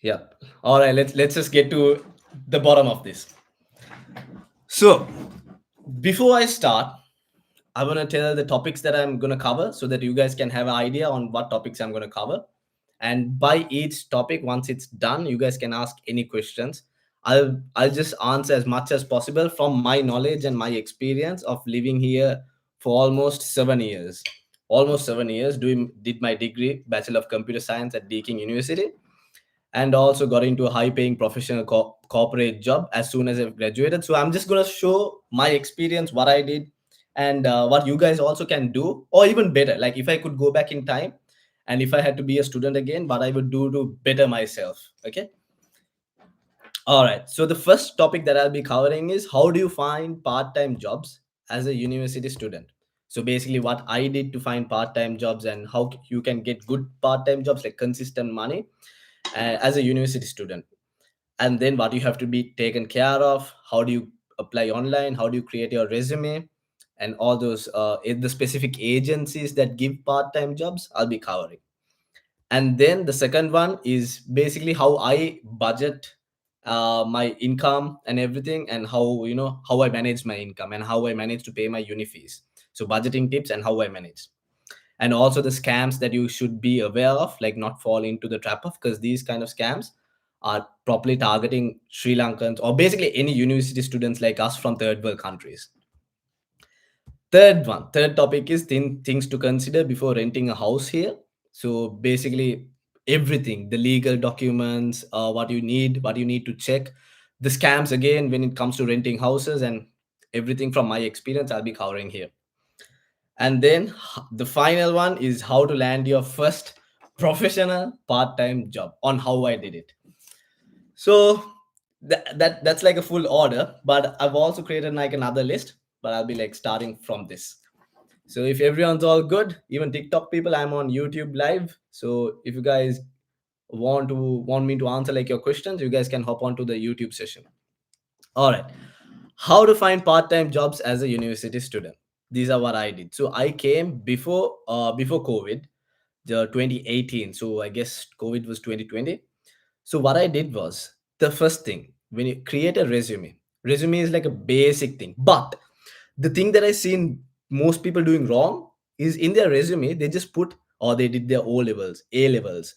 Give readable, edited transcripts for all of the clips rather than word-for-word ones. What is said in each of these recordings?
Yeah. All right. Let's just get to the bottom of this. So before I start, I want to tell the topics that I'm going to cover so that you guys can have an idea on what topics I'm going to cover. And by each topic, once it's done, you guys can ask any questions. I'll just answer as much as possible from my knowledge and my experience of living here for almost 7 years. Almost 7 years doing did my degree, Bachelor of Computer Science at Deakin University, and also got into a high paying professional corporate job as soon as I've graduated. So I'm just going to show my experience, what I did, and what you guys also can do, or even better. Like if I could go back in time and if I had to be a student again, what I would do to better myself. Okay. All right. So the first topic that I'll be covering is how do you find part time jobs as a university student? So basically, what I did to find part time jobs and how you can get good part time jobs, like consistent money, as a university student. And then what you have to be taken care of, how do you apply online, how do you create your resume, and all those the specific agencies that give part-time jobs I'll be covering. And then the second one is basically how I budget my income and everything, and how I manage my income and how I manage to pay my uni fees. So budgeting tips and how I manage, and also the scams that you should be aware of, like not fall into the trap of, because these kind of scams are properly targeting Sri Lankans or basically any university students like us from third world countries. Third topic is things to consider before renting a house here. So basically everything, the legal documents, what you need to check, the scams again when it comes to renting houses, and everything from my experience I'll be covering here. And then the final one is how to land your first professional part-time job, on how I did it. So that's like a full order, but I've also created like another list, but I'll be like starting from this. So if everyone's all good, even TikTok people, I'm on YouTube live. So if you guys want me to answer like your questions, you guys can hop onto the YouTube session. All right. How to find part-time jobs as a university student. These are what I did. So I came before COVID, the 2018. So I guess COVID was 2020. So what I did was, the first thing, when you create a resume is like a basic thing. But the thing that I seen most people doing wrong is in their resume, they just put, or they did their O levels, A levels.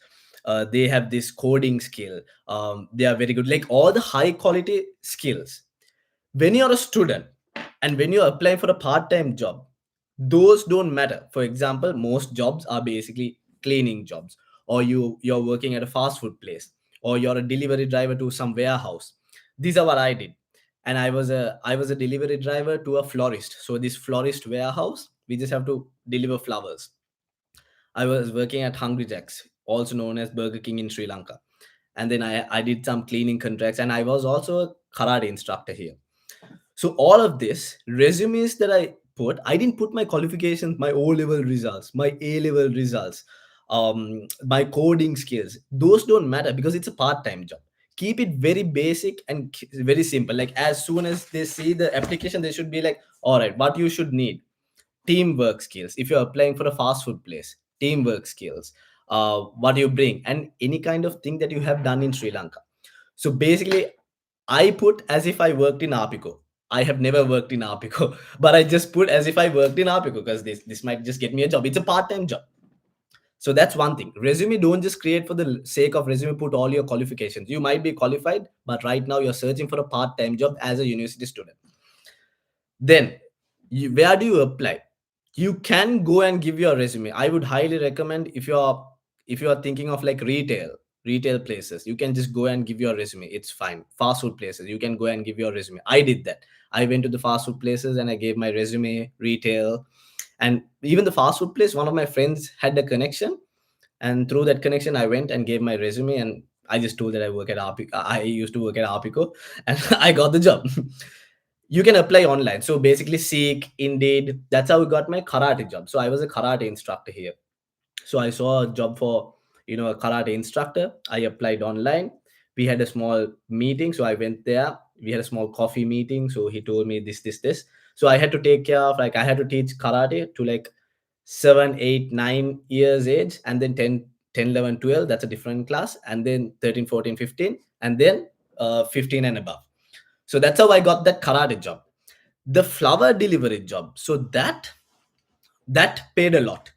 They have this coding skill. They are very good, like all the high quality skills. When you're a student and when you're applying for a part-time job, those don't matter. For example, most jobs are basically cleaning jobs, or you're working at a fast food place, or you're a delivery driver to some warehouse. These are what I did. And I was a delivery driver to a florist. So this florist warehouse, we just have to deliver flowers. I was working at Hungry Jacks, also known as Burger King in Sri Lanka. And then I did some cleaning contracts, and I was also a karate instructor here. So all of this resumes that I didn't put my qualifications, my O level results, my A level results, my coding skills. Those don't matter because it's a part-time job. Keep it very basic and very simple. Like as soon as they see the application, they should be like, all right, what you should need: teamwork skills. If you're applying for a fast food place, teamwork skills, what you bring, and any kind of thing that you have done in Sri Lanka. So basically, I put as if I worked in Apico. I have never worked in Apico, but I just put as if I worked in Apico because this might just get me a job. It's a part-time job. So that's one thing. Resume, don't just create for the sake of resume, put all your qualifications. You might be qualified, but right now you're searching for a part-time job as a university student. Then where do you apply? You can go and give your resume. I would highly recommend, if you are thinking of like retail places, you can just go and give your resume. It's fine. Fast food places, you can go and give your resume. I did that. I went to the fast food places and I gave my resume. Retail, and even the fast food place, one of my friends had a connection, and through that connection I went and gave my resume, and I just told that I used to work at Apico, and I got the job. You can apply online. So basically Seek, Indeed, that's how I got my karate job. So I was a karate instructor here. So I saw a job for, a karate instructor. I applied online. We had a small meeting, so I went there. We had a small coffee meeting. So he told me this. So I had to take care of, like, I had to teach karate to like 7, 8, 9 years age, and then 10 10, 11, 12, that's a different class, and then 13, 14, 15, and then 15 and above. So that's how I got that karate job. The flower delivery job, so that paid a lot.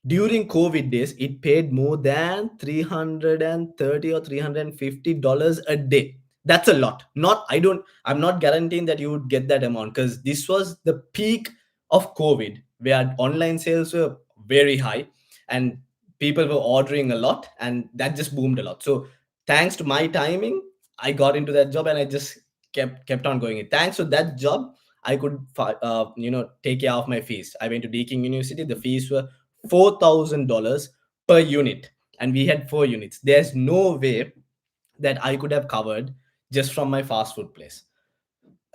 During COVID days, it paid more than 330 or $350 a day. That's a lot. I'm not guaranteeing that you would get that amount, because this was the peak of COVID, where online sales were very high and people were ordering a lot, and that just boomed a lot. So thanks to my timing, I got into that job, and I just kept on going. Thanks to that job, I could take care of my fees. I went to Deakin University. The fees were $4,000 per unit, and we had 4 units. There's no way that I could have covered just from my fast food place.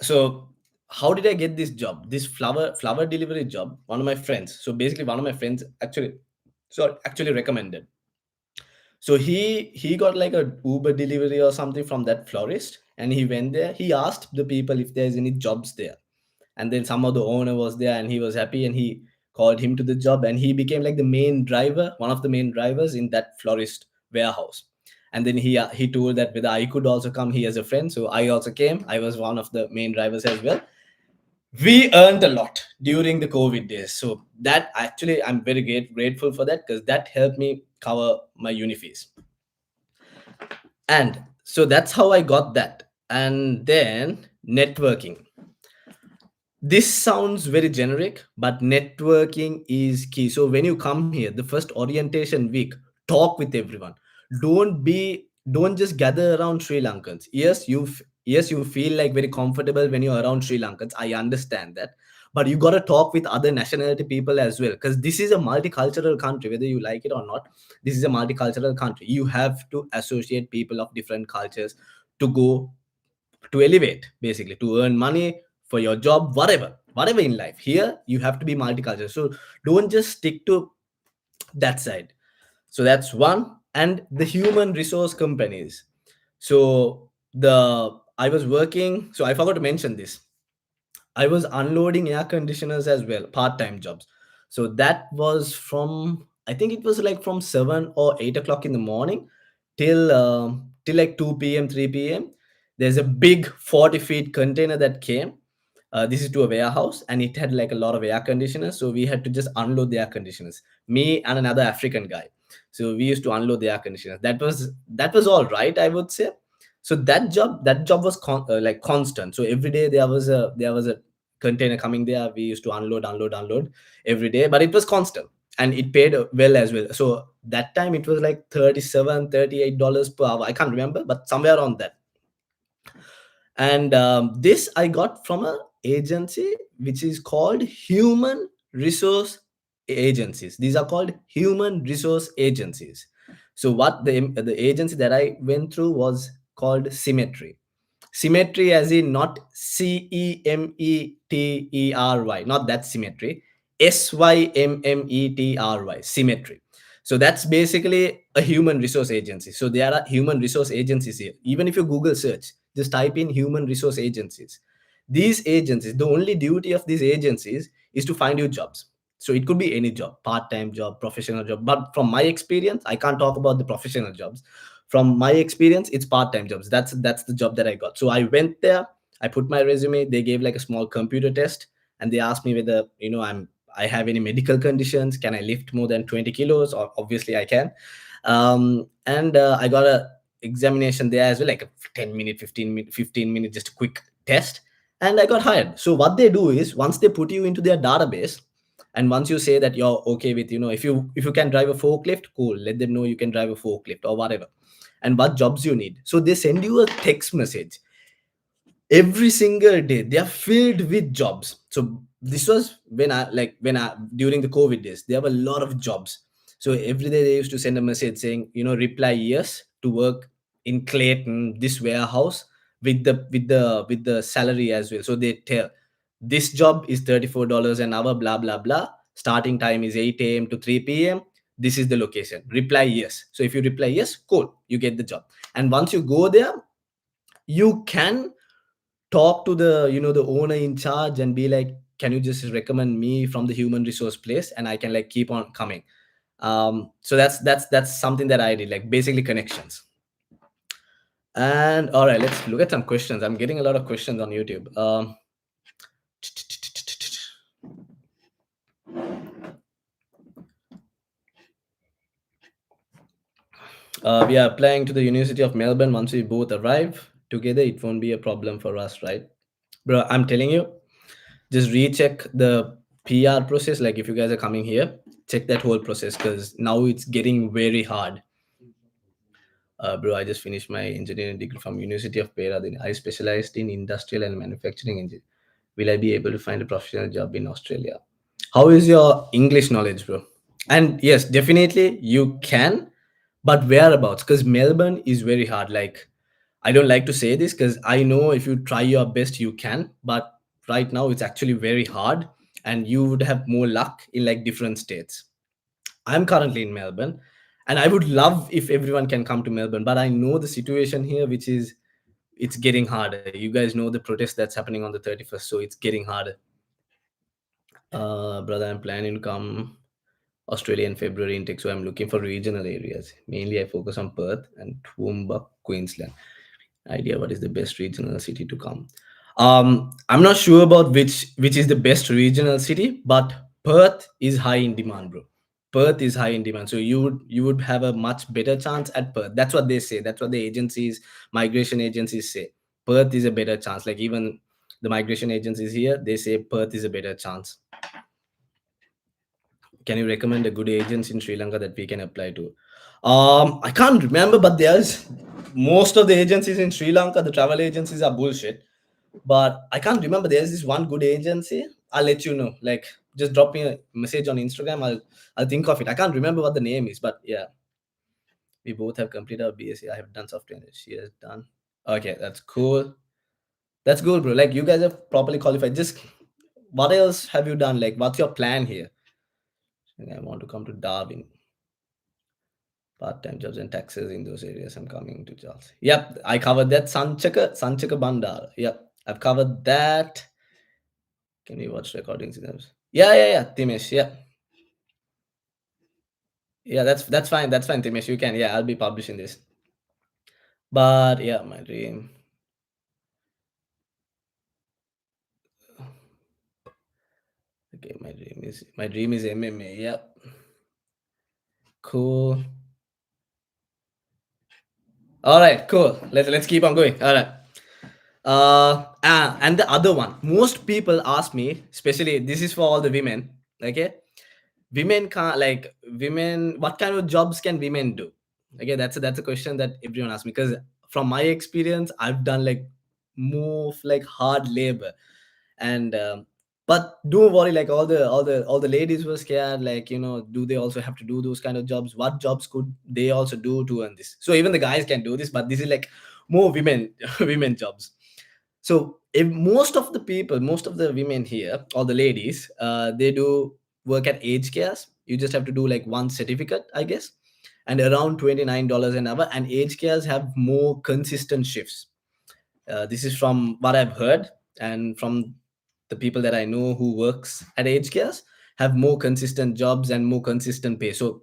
So how did I get this job, this flower delivery job? One of my friends, so basically one of my friends actually recommended. So he got like a Uber delivery or something from that florist, and he went there. He asked the people if there's any jobs there, and then some of the owner was there, and he was happy, and he called him to the job, and he became like the main driver, one of the main drivers in that florist warehouse. And then he told that whether I could also come, he as a friend. So I also came. I was one of the main drivers as well. We earned a lot during the COVID days, so that actually I'm very grateful for that, because that helped me cover my uni fees. And so that's how I got that. And then networking. This sounds very generic, but networking is key. So when you come here, the first orientation week, talk with everyone. Don't just gather around Sri Lankans. Yes, you feel like very comfortable when you're around Sri Lankans. I understand that. But you got to talk with other nationality people as well, because this is a multicultural country, whether you like it or not. This is a multicultural country. You have to associate people of different cultures to go, to elevate, basically to earn money for your job, whatever in life. Here you have to be multicultural, so don't just stick to that side. So that's one. And the human resource companies. So the I was working, so I forgot to mention this, I was unloading air conditioners as well, part-time jobs. So that was from, I think it was like from 7 or 8 o'clock in the morning till like 2 p.m., 3 p.m. There's a big 40 feet container that came. This is to a warehouse, and it had like a lot of air conditioners. So we had to just unload the air conditioners. Me and another African guy. So we used to unload the air conditioners. That was all right, I would say. So that job was like constant. So every day there was a container coming there. We used to unload every day, but it was constant, and it paid well as well. So that time it was like 37, $38 per hour. I can't remember, but somewhere around that. And this I got from a agency which is called human resource agencies. These are called human resource agencies. So what the agency that I went through was called Symmetry. Symmetry, as in not Cemetry, not that Symmetry. Symmmetry, Symmetry. So that's basically a human resource agency. So there are human resource agencies here. Even if you Google search, just type in human resource agencies. These agencies, the only duty of these agencies is to find you jobs. So it could be any job, part-time job, professional job. But from my experience, I can't talk about the professional jobs. From my experience, it's part-time jobs. That's the job that I got. So I went there, I put my resume, they gave like a small computer test, and they asked me whether I have any medical conditions, can I lift more than 20 kilos, or obviously I can. And I got a examination there as well, like a 10 minute, 15 minute, just a quick test, and I got hired. So what they do is, once they put you into their database, and once you say that you're okay with, if you can drive a forklift, cool, let them know you can drive a forklift or whatever, and what jobs you need. So they send you a text message every single day. They are filled with jobs. So this was when I during the COVID days, there were a lot of jobs. So every day they used to send a message saying, reply yes to work in Clayton, this warehouse, with the salary as well. So they tell, this job is $34 an hour, blah blah blah, starting time is 8 a.m. to 3 p.m., this is the location, reply yes. So if you reply yes, cool, you get the job. And once you go there, you can talk to the owner in charge and be like, can you just recommend me from the human resource place, and I can like keep on coming. So that's something that I did, like basically connections. And all right, let's look at some questions. I'm getting a lot of questions on YouTube. We are applying to the University of Melbourne. Once we both arrive together, it won't be a problem for us, right? Bro, I'm telling you, just recheck the PR process. Like if you guys are coming here, check that whole process because now it's getting very hard. Bro, I just finished my engineering degree from University of Peradeniya. I specialized in industrial and manufacturing engineering. Will I be able to find a professional job in Australia? How is your English knowledge, bro? And yes, definitely you can, but whereabouts? Because Melbourne is very hard. Like, I don't like to say this because I know if you try your best, you can, but right now it's actually very hard and you would have more luck in like different states. I'm currently in Melbourne and I would love if everyone can come to Melbourne, but I know the situation here, which is it's getting harder. You guys know the protest that's happening on the 31st, so it's getting harder. Brother, I'm planning to come Australia in February intake, so I'm looking for regional areas. Mainly, I focus on Perth and Toowoomba, Queensland. Idea what is the best regional city to come. I'm not sure about which is the best regional city, but Perth is high in demand, bro. Perth is high in demand, so you would have a much better chance at Perth. That's what they say. That's what the agencies, migration agencies say. Perth is a better chance. Like even the migration agencies here, they say Perth is a better chance. Can you recommend a good agents in Sri Lanka that we can apply to? I can't remember, but there's most of the agencies in Sri Lanka, the travel agencies are bullshit. But I can't remember. There's this one good agency. I'll let you know. Like, just drop me a message on Instagram. I'll think of it. I can't remember what the name is, but yeah, we both have completed our BSc. I have done software, and she has done. Okay, that's cool. That's cool, bro. Like, you guys are properly qualified. Just what else have you done? Like, what's your plan here? I want to come to Darwin. Part-time jobs and taxes in those areas. I'm coming to jobs. Yep, I covered that. Sanchaka Bandar. Yep, I've covered that. Can we watch recordings in those? Yeah, Timesh. Yeah, yeah. That's fine. That's fine, Timesh. You can. Yeah, I'll be publishing this. But yeah, my dream. Okay, my dream is MMA. Yep, cool. All right, cool. Let's keep on going. All right. And the other one, most people ask me, especially this is for all the women. Okay, women can't like women. What kind of jobs can women do? Okay, that's a question that everyone asks me because from my experience, I've done like more of, like hard labor, and but don't worry, like all the ladies were scared, like do they also have to do those kind of jobs? What jobs could they also do to earn this? So even the guys can do this, but this is like more women women jobs. So if most of the women here, or the ladies, they do work at aged cares. You just have to do like one certificate, I guess, and around $29 an hour. And aged cares have more consistent shifts. This is from what I've heard, and from the people that I know who works at aged cares have more consistent jobs and more consistent pay. So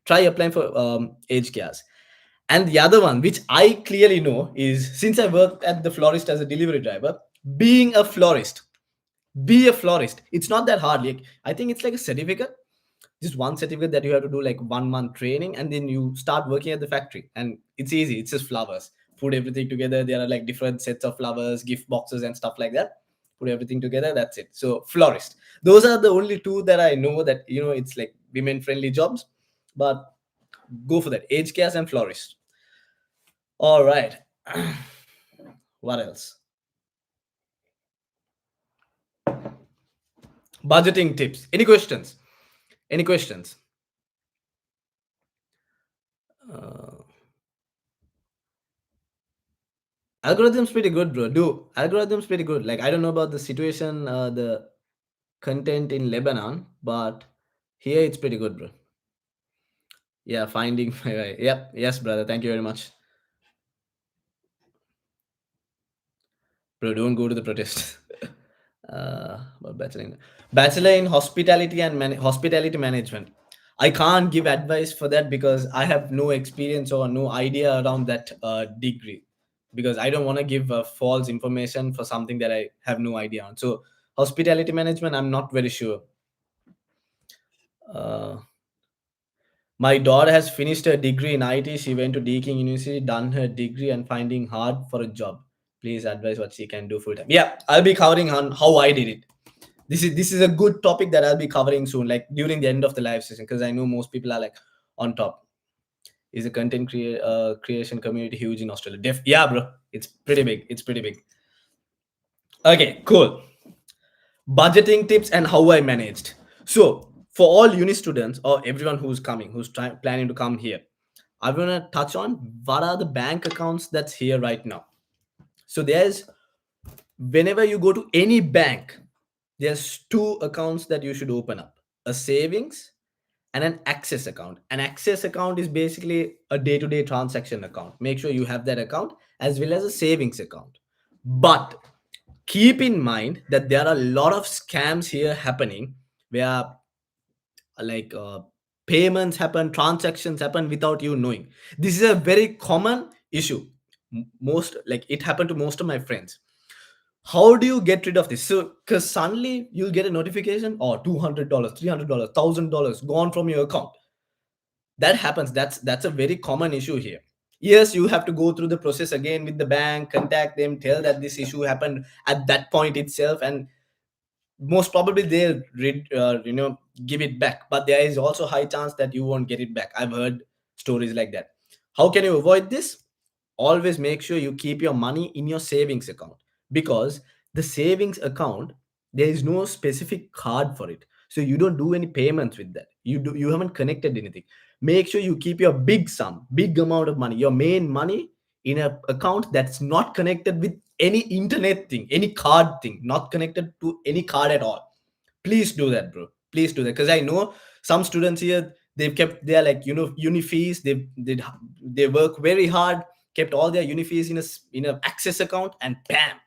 try applying for aged cares. And the other one, which I clearly know, is since I worked at the florist as a delivery driver, being a florist, be a florist. It's not that hard. Like I think it's like a certificate, just one certificate that you have to do like 1 month training, and then you start working at the factory. And it's easy. It's just flowers. Put everything together. There are like different sets of flowers, gift boxes, and stuff like that. Put everything together. That's it. So florist. Those are the only two that I know that it's like women friendly jobs. But go for that. Age cares and florist. All right. What else? Budgeting tips. Any questions? Any questions? Uh, Algorithm's pretty good, bro. Algorithm's pretty good. Like I don't know about the situation, the content in Lebanon, but here it's pretty good, bro. Yeah, finding my way. Yep. Yes, brother. Thank you very much, bro. Don't go to the protest. About bachelor in hospitality and hospitality management. I can't give advice for that because I have no experience or no idea around that degree, because I don't want to give false information for something that I have no idea on. So hospitality management, I'm not very sure. uh, my daughter has finished her degree in IT. She went to Deakin University, done her degree, and finding hard for a job. Please advise what she can do full time. Yeah, I'll be covering on how I did it. This is a good topic that I'll be covering soon, like during the end of the live session, because I know most people are like on top. Is a creation community huge in Australia? Yeah, bro, it's pretty big. It's pretty big. Okay, cool. Budgeting tips and how I managed. So for all uni students or everyone who's coming, planning to come here, I want to touch on what are the bank accounts that's here right now. So there's, whenever you go to any bank, there's two accounts that you should open up: a savings and an access account. An access account is basically a day-to-day transaction account. Make sure you have that account, as well as a savings account. But keep in mind that there are a lot of scams here happening, where like payments happen, transactions happen without you knowing. This is a very common issue. Most, like, it happened to most of my friends. How do you get rid of this? So because suddenly you'll get a notification, or $200, $300, $1,000 gone from your account. That happens. That's a very common issue here. Yes, you have to go through the process again with the bank, contact them, tell that this issue happened at that point itself, and most probably they'll give it back. But there is also high chance that you won't get it back. I've heard stories like that. How can you avoid this? Always make sure you keep your money in your savings account, because the savings account, there is no specific card for it, so you don't do any payments with that. You haven't connected anything. Make sure you keep your big amount of money, your main money, in a account that's not connected with any internet thing, any card thing, not connected to any card at all. Please do that, bro. Please do that, because I know some students here, they've kept their, like, uni fees. They work very hard, kept all their uni fees in a access account, and bam,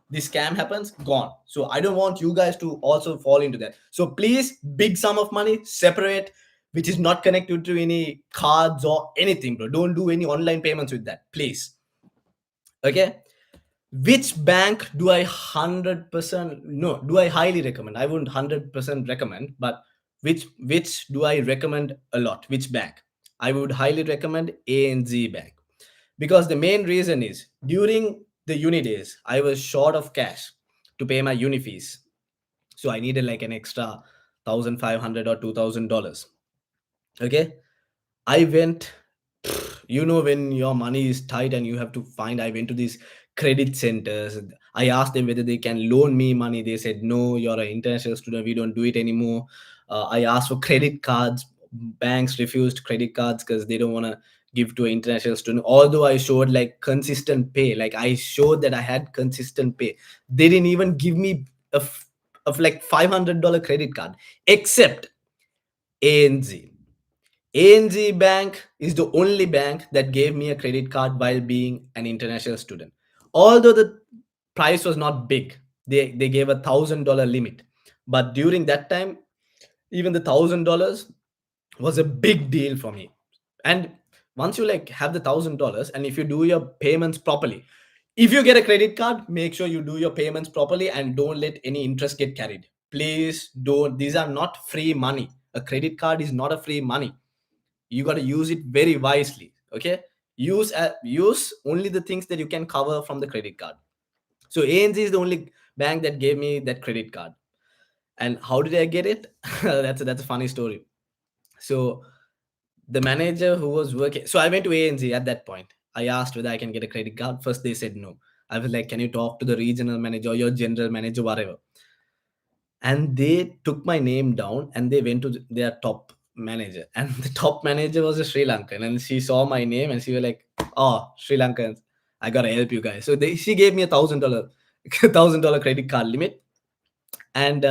this scam happens, gone. So I don't want you guys to also fall into that. So please, big sum of money separate, which is not connected to any cards or anything, bro. Don't do any online payments with that, please. Okay. Which bank do I 100%, no, do I highly recommend? I wouldn't 100% recommend, but which do I recommend a lot? Which bank? I would highly recommend ANZ Bank, because the main reason is, during the uni days I was short of cash to pay my uni fees, so I needed like an extra 1,500 or $2,000. Okay, I went, when your money is tight and you have to find, I went to these credit centers. I asked them whether they can loan me money. They said, no, you're an international student, we don't do it anymore. I asked for credit cards. Banks refused credit cards because they don't want to give to an international student. Although I showed like consistent pay, like I showed that I had consistent pay, they didn't even give me of like $500 credit card, except ANZ. ANZ Bank is the only bank that gave me a credit card while being an international student. Although the price was not big, they gave $1,000 limit. But during that time, even the $1,000 was a big deal for me. And once you like have the $1,000, and if you do your payments properly, if you get a credit card, make sure you do your payments properly and don't let any interest get carried. Please don't. These are not free money. A credit card is not a free money. You got to use it very wisely. Okay, use only the things that you can cover from the credit card. So ANZ is the only bank that gave me that credit card. And how did I get it? That's a funny story. So the manager who was working, so I went to ANZ at that point. I asked whether I can get a credit card. First they said no. I was like, can you talk to the regional manager or your general manager, whatever? And they took my name down and they went to their top manager, and the top manager was a Sri Lankan, and she saw my name and she was like, oh, Sri Lankans, I gotta help you guys. So she gave me $1,000 $1,000 credit card limit. And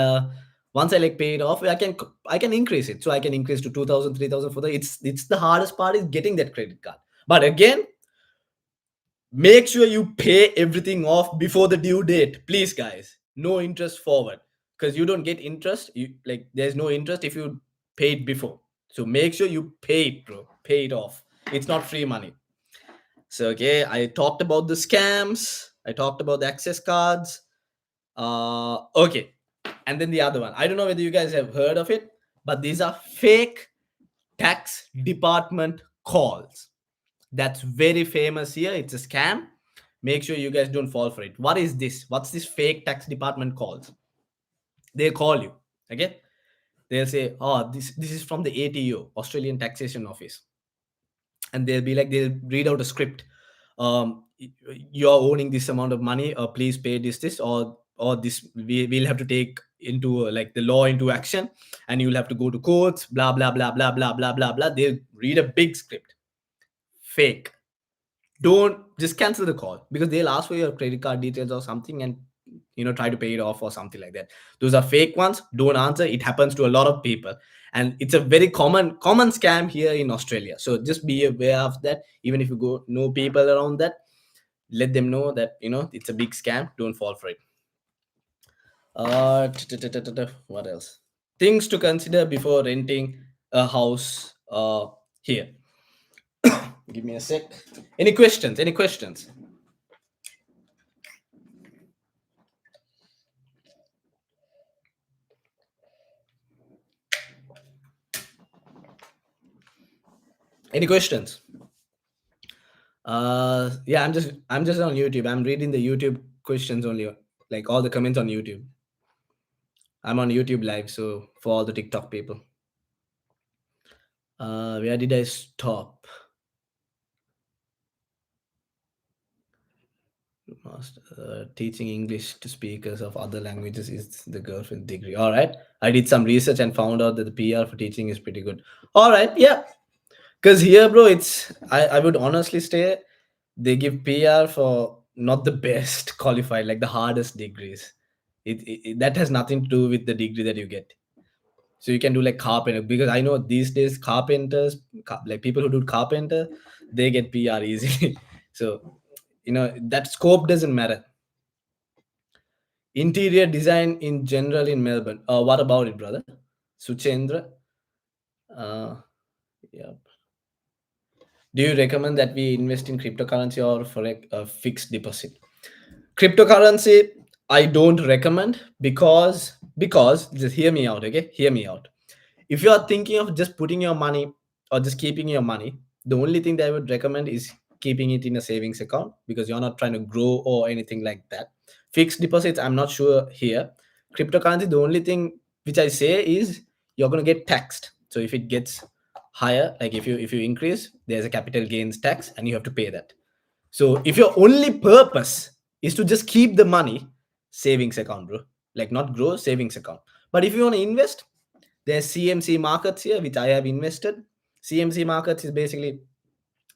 once I like pay it off, I can increase it. So I can increase to 2,000, 3,000 for the, it's the hardest part is getting that credit card. But again, make sure you pay everything off before the due date, please, guys. No interest forward, because you don't get interest. You like, there's no interest if you paid before. So make sure you pay it, bro. Pay it off. It's not free money. So okay, I talked about the scams. I talked about the access cards. Okay, and then the other one. I don't know whether you guys have heard of it, but these are fake tax department calls. That's very famous here. It's a scam. Make sure you guys don't fall for it. What is this? What's this fake tax department calls? They call you. Okay, they'll say, "Oh, this is from the ATO, Australian Taxation Office," and they'll read out a script. You're owning this amount of money, or please pay this, or this we'll have to take into like the law into action, and you'll have to go to courts, blah blah blah blah blah blah blah blah. They'll read a big script. Fake. Don't just cancel the call, because they'll ask for your credit card details or something, and try to pay it off or something like that. Those are fake ones. Don't answer. It happens to a lot of people, and it's a very common scam here in Australia. So just be aware of that. Even if you go know people around that, let them know that it's a big scam. Don't fall for it. What else? Things to consider before renting a house here. Give me a sec. Any questions? Any questions? Any questions? Yeah, I'm just on YouTube. I'm reading the YouTube questions only, like all the comments on YouTube. I'm on YouTube live, so for all the TikTok people. Where did I stop? Teaching English to speakers of other languages is the girlfriend degree. All right, I did some research and found out that the PR for teaching is pretty good. All right, yeah, because here, bro, I would honestly say they give PR for not the best qualified, like the hardest degrees. That has nothing to do with the degree that you get. So you can do like carpenter, because I know these days carpenters, like people who do carpenter, they get PR easily. So that scope doesn't matter. Interior design in general in Melbourne. What about it, brother? Suchendra. Uh, yeah. Do you recommend that we invest in cryptocurrency or for a fixed deposit? Cryptocurrency, I don't recommend, because just hear me out, okay? Hear me out. If you are thinking of just putting your money or just keeping your money, the only thing that I would recommend is keeping it in a savings account, because you're not trying to grow or anything like that. Fixed deposits, I'm not sure here. Cryptocurrency, the only thing which I say is you're going to get taxed. So if it gets higher, like if you increase, there's a capital gains tax and you have to pay that. So if your only purpose is to just keep the money, savings account, bro. Like not grow, savings account. But if you want to invest, there's CMC Markets here, which I have invested. CMC Markets is basically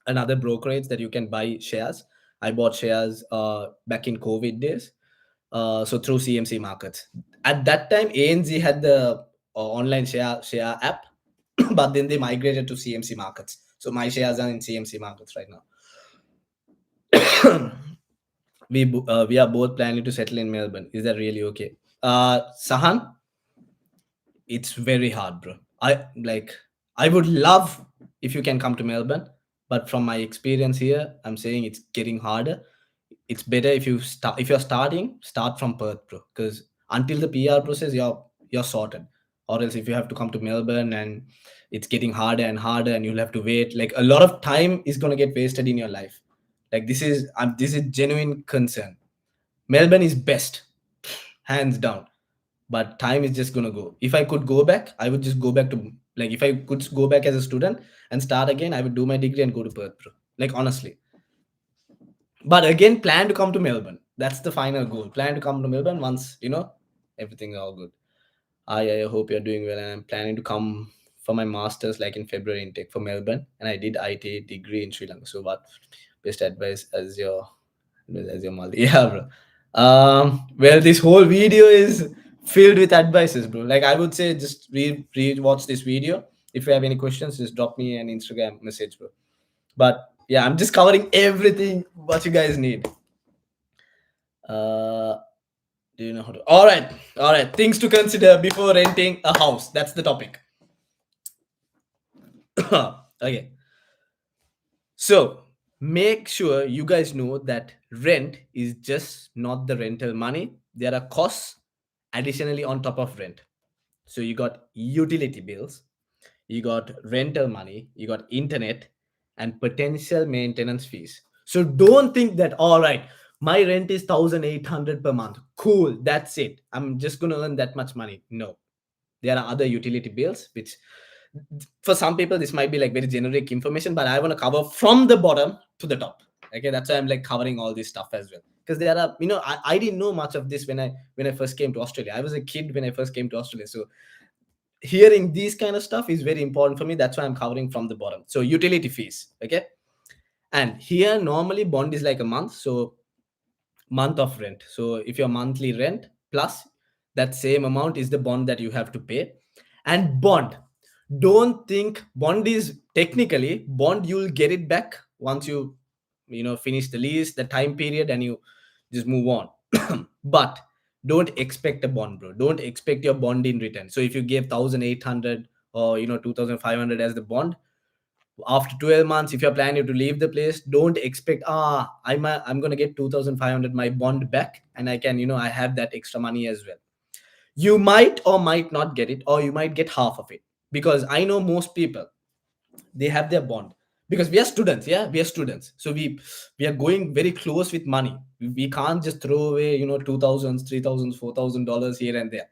another brokerage that you can buy shares. I bought shares back in COVID days. So through CMC Markets. At that time, ANZ had the online share app, but then they migrated to CMC Markets. So my shares are in CMC Markets right now. We are both planning to settle in Melbourne. Is that really okay? Sahan, it's very hard, bro. I would love if you can come to Melbourne, but from my experience here, I'm saying it's getting harder. It's better if you're starting, start from Perth, bro. Because until the PR process, you're sorted. Or else if you have to come to Melbourne and it's getting harder and harder and you'll have to wait, like a lot of time is gonna get wasted in your life. Like this is genuine concern. Melbourne is best, hands down, but time is just gonna go. If I could go back, I would just go back to, like, if I could go back as a student and start again, I would do my degree and go to Perth, bro. Like honestly. But again, plan to come to Melbourne. That's the final goal. Plan to come to Melbourne once everything's all good. I hope you're doing well, and I'm planning to come for my masters like in February intake for Melbourne, and I did IT degree in Sri Lanka. So what best advice as your multi? Yeah, bro. Well, this whole video is filled with advices, bro. Like I would say, just watch this video. If you have any questions, just drop me an Instagram message, bro. But yeah, I'm just covering everything what you guys need. Do you know how to? All right. Things to consider before renting a house. That's the topic. Okay, so make sure you guys know that rent is just not the rental money. There are costs additionally on top of rent. So you got utility bills, you got rental money, you got internet, and potential maintenance fees. So don't think that, all right, my rent is 1,800 per month. Cool, that's it. I'm just going to earn that much money. No, there are other utility bills, which for some people, this might be like very generic information, but I want to cover from the bottom to the top. Okay, that's why I'm like covering all this stuff as well. Because there are, I didn't know much of this when I first came to Australia. I was a kid when I first came to Australia. So hearing these kind of stuff is very important for me. That's why I'm covering from the bottom. So utility fees, okay. And here normally bond is like a month, so month of rent. So if your monthly rent plus that same amount is the bond that you have to pay. And bond, don't think bond is technically bond, you'll get it back once you finish the lease, the time period, and you just move on. But don't expect a bond, bro. Don't expect your bond in return. So if you gave 1,800 or 2,500 as the bond, after 12 months, if you're planning to leave the place, don't expect, I'm going to get 2,500 my bond back, and I can, I have that extra money as well. You might or might not get it, or you might get half of it. Because I know most people, they have their bond, because we are students. Yeah, we are students, so we are going very close with money. We can't just throw away 2,000, 3,000, $4,000 here and there.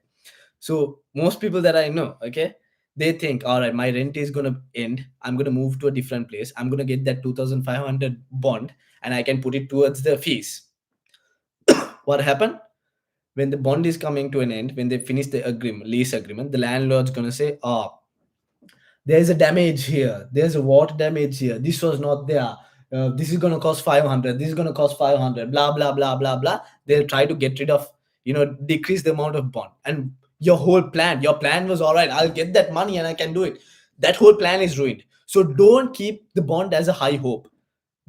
So most people that I know, okay, they think, all right, my rent is gonna end. I'm gonna move to a different place. I'm gonna get that 2,500 bond, and I can put it towards the fees. What happened when the bond is coming to an end? When they finish the agreement, lease agreement, the landlord's gonna say, "Oh, there's a damage here. There's a water damage here. This was not there. This is gonna cost 500. This is gonna cost 500. Blah blah blah blah blah." They'll try to get rid of, decrease the amount of bond. And your plan was, all right, I'll get that money and I can do it. That whole plan is ruined. So don't keep the bond as a high hope.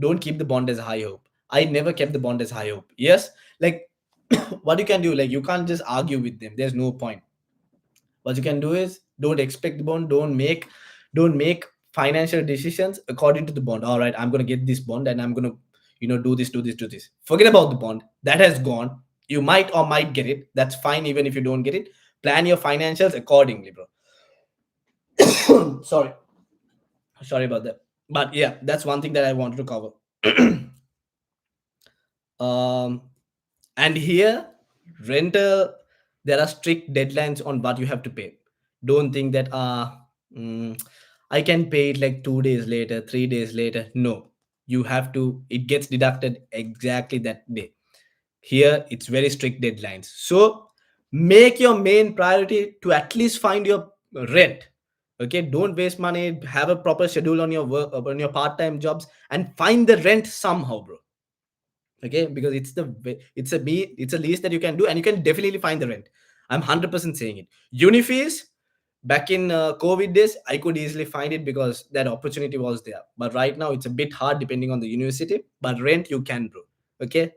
Don't keep the bond as a high hope. I never kept the bond as high hope. Yes, like what you can do, like you can't just argue with them. There's no point. What you can do is, don't expect the bond. Don't make financial decisions according to the bond. All right, I'm going to get this bond and I'm going to do this. Forget about the bond that has gone. You might or might get it. That's fine. Even if you don't get it, plan your financials accordingly, bro. Sorry about that. But yeah, that's one thing that I wanted to cover. um and here, rental, there are strict deadlines on what you have to pay. Don't think that mm, I can pay it like 2 days later, 3 days later. No, you have to, it gets deducted exactly that day. Here it's very strict deadlines. So make your main priority to at least find your rent. Okay, don't waste money. Have a proper schedule on your work, on your part-time jobs, and find the rent somehow, bro. Okay, because it's a lease that you can do, and you can definitely find the rent. I'm 100% saying it. Uni fees, back in COVID days, I could easily find it because that opportunity was there. But right now it's a bit hard depending on the university. But rent you can, bro. Okay,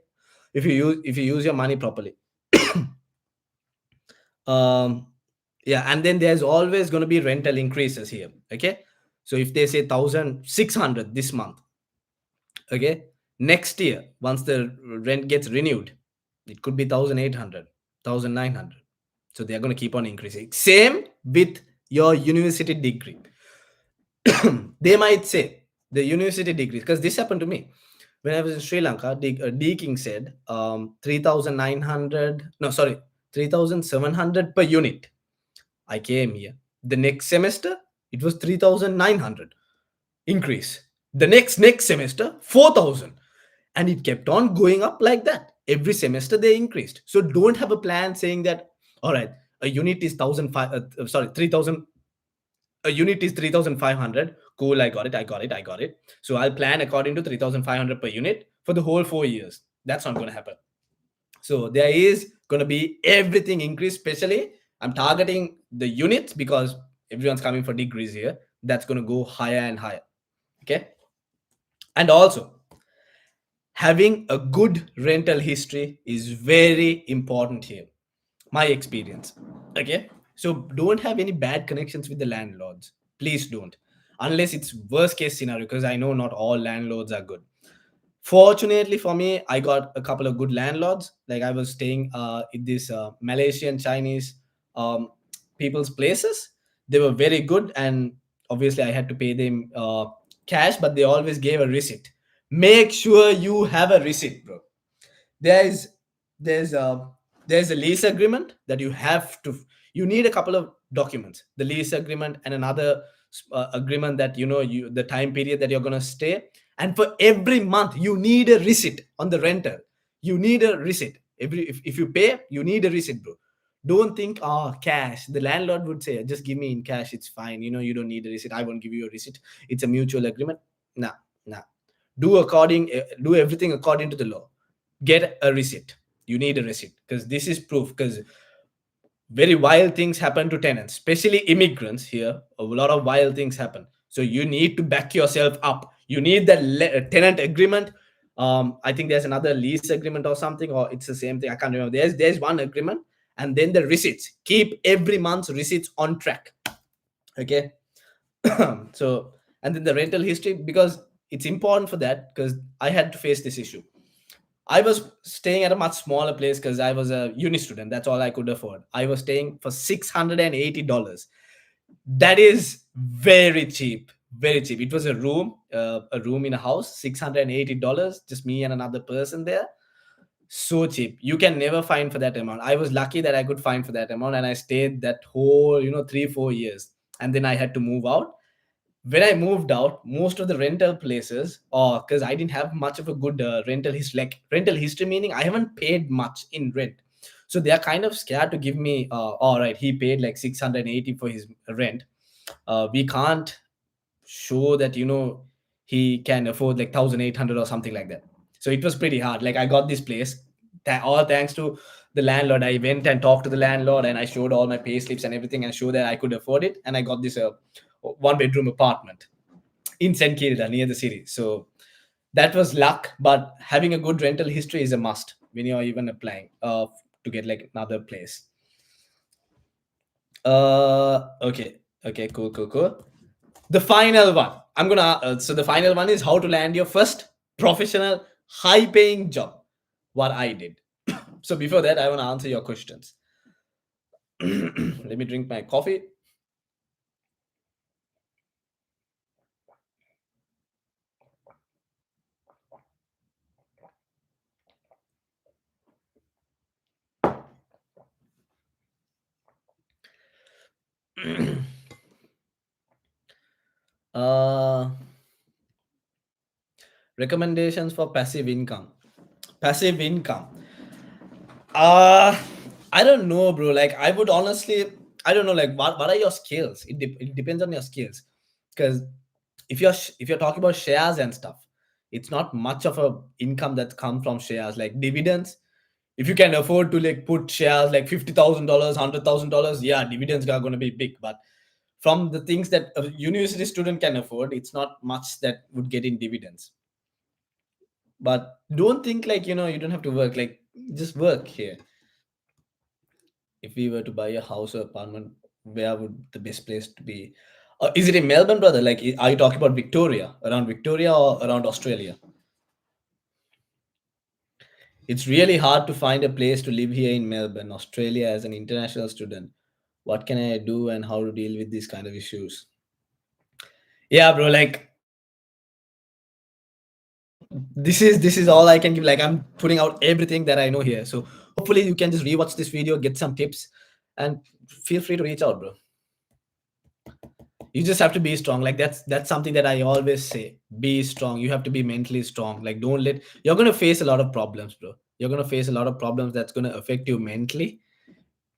if you use your money properly. um yeah, and then there's always going to be rental increases here. Okay, so if they say 1,600 this month, okay, next year once the rent gets renewed, it could be 1,800, 1,900. So they're going to keep on increasing. Same with your university degree. They might say the university degrees, because this happened to me when I was in Sri Lanka. Deking said 3,900, no, sorry, 3,700 per unit. I came here. The next semester, it was 3,900 increase. The next semester, 4,000. And it kept on going up like that. Every semester they increased. So don't have a plan saying that, all right, a unit is 1,005, sorry, 3,000, a unit is 3,500. Cool, I got it. So I'll plan according to 3,500 per unit for the whole 4 years. That's not going to happen. So there is going to be everything increase. Especially I'm targeting the units because everyone's coming for degrees here. That's going to go higher and higher. Okay. And also, having a good rental history is very important here. My experience. Okay. So don't have any bad connections with the landlords. Please don't. unless it's worst case scenario, because I know not all landlords are good. Fortunately for me, I got a couple of good landlords. Like I was staying in this Malaysian Chinese um, people's places. They were very good, and obviously I had to pay them cash, but they always gave a receipt. Make sure you have a receipt, bro. There's there's a there's a lease agreement that you need a couple of documents, the lease agreement and another agreement that you the time period that you're going to stay. And for every month you need a receipt on the rental. You need a receipt if you pay, you need a receipt, bro. Don't think, oh, cash. The landlord would say, just give me in cash, it's fine, you don't need a receipt, I won't give you a receipt, it's a mutual agreement. Nah, nah. Do everything according to the law. Get a receipt. You need a receipt because this is proof. Because very wild things happen to tenants, especially immigrants here. A lot of wild things happen. So you need to back yourself up. You need the tenant agreement. I think there's another lease agreement or something, or it's the same thing. I can't remember. There's one agreement, and then the receipts. Keep every month's receipts on track. Okay. So, and then the rental history, because it's important for that, because I had to face this issue. I was staying at a much smaller place because I was a uni student. That's all I could afford. I was staying for $680. That is very cheap. Very cheap. It was a room in a house, $680, just me and another person there. So cheap. You can never find for that amount. I was lucky that I could find for that amount, and I stayed that whole, 3-4 years. And then I had to move out. When I moved out, most of the rental places, or because I didn't have much of a good rental history, like rental history meaning I haven't paid much in rent. So they are kind of scared to give me, all right, he paid like 680 for his rent. We can't show that, he can afford like 1,800 or something like that. So it was pretty hard. Like I got this place, all thanks to the landlord. I went and talked to the landlord and I showed all my pay slips and everything and showed that I could afford it. And I got this one bedroom apartment in St. Kilda near the city. So that was luck, but having a good rental history is a must when you're even applying to get like another place. Okay, cool. The final one. I'm gonna. So the final one is how to land your first professional, high-paying job. What I did. So before that, I want to answer your questions. Let me drink my coffee. uh, Recommendations for passive income. Passive income. Uh, I don't know, bro. Like, I would honestly, I don't know. Like, what are your skills? It depends on your skills. Because if you're talking about shares and stuff, it's not much of a income that comes from shares. Like dividends, if you can afford to like put shares like $50,000, $100,000, yeah, dividends are going to be big. But from the things that a university student can afford, it's not much that would get in dividends. But don't think like you don't have to work. Like just work here. If we were to buy a house or apartment, where would the best place to be? Is it in Melbourne, brother? Like, are you talking about Victoria, around Victoria, or around Australia? It's really hard to find a place to live here in Melbourne, Australia, as an international student. What can I do and how to deal with these kind of issues? Yeah, bro. Like, this is all I can give. Like, I'm putting out everything that I know here. So hopefully you can just rewatch this video, get some tips, and feel free to reach out, bro. You just have to be strong. Like that's something that I always say. Be strong. You have to be mentally strong. Like don't let you're gonna face a lot of problems, bro. You're gonna face a lot of problems that's gonna affect you mentally,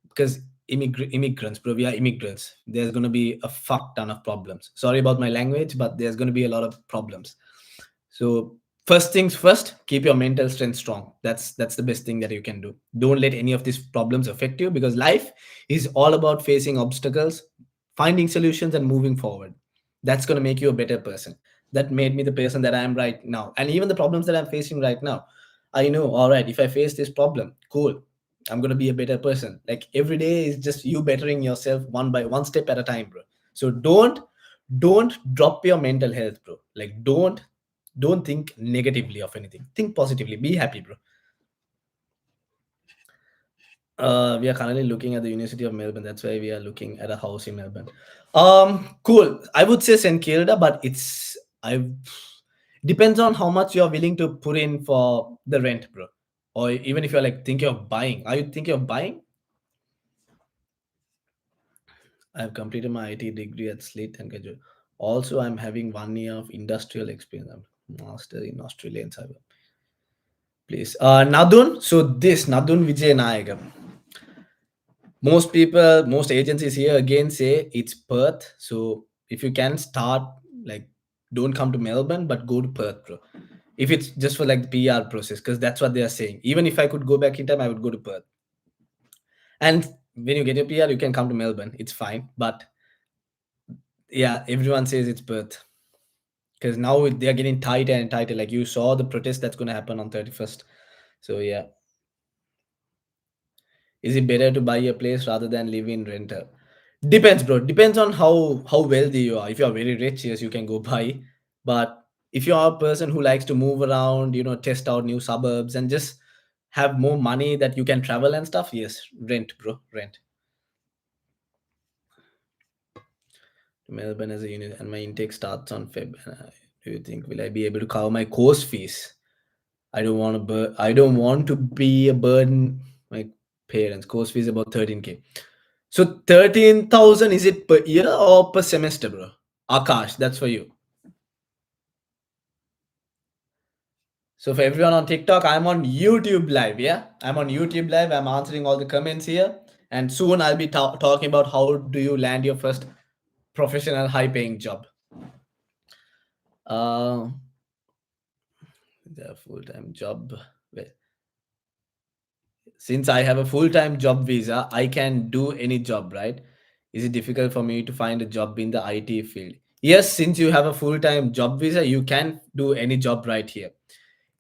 because immigrants, bro, we are immigrants. There's gonna be a fuck ton of problems. Sorry about my language, but there's gonna be a lot of problems. So first things first, keep your mental strength strong. That's the best thing that you can do. Don't let any of these problems affect you, because life is all about facing obstacles, finding solutions, and moving forward. That's going to make you a better person. That made me the person that I am right now. And even the problems that I'm facing right now, I know, all right, if I face this problem, cool, I'm going to be a better person. Like every day is just you bettering yourself one by one step at a time, bro. So don't drop your mental health, bro. Like, don't think negatively of anything. Think positively. Be happy, bro. We are currently looking at the University of Melbourne. That's why we are looking at a house in Melbourne. Cool. I would say St Kilda, but it's I depends on how much you're willing to put in for the rent, bro. Or even if you're like thinking of buying. Are you thinking of buying? I've completed my IT degree at Slate and graduate. Also, I'm having 1 year of industrial experience. I'm master in Australian cyber. Please. Nadun. So this Nadun Vijay Nayagam. Most people, most agencies here again say it's Perth. So if you can start, like, don't come to Melbourne, but go to Perth, bro. If it's just for like the PR process, because that's what they are saying. Even if I could go back in time, I would go to Perth. And when you get your PR, you can come to Melbourne. It's fine. But yeah, everyone says it's Perth because now they are getting tighter and tighter. Like you saw the protest that's going to happen on 31st. So yeah, is it better to buy a place rather than live in rental? Depends, bro. Depends on how wealthy you are. If you are very rich, yes, you can go buy. But if you are a person who likes to move around, test out new suburbs and just have more money that you can travel and stuff, yes, rent, bro, rent. Melbourne as a unit, and my intake starts on Feb. Do you think will I be able to cover my course fees? I don't want to be a burden my parents. Course fees about 13K. So 13,000, is it per year or per semester, bro? Akash, that's for you. So for everyone on TikTok, I'm on YouTube Live. Yeah, I'm on YouTube Live. I'm answering all the comments here, and soon I'll be talking about how do you land your first professional high-paying job. Uh, the full-time job. Wait. Since I have a full-time job visa, I can do any job, right? Is it difficult for me to find a job in the IT field? Yes, since you have a full-time job visa, you can do any job right here.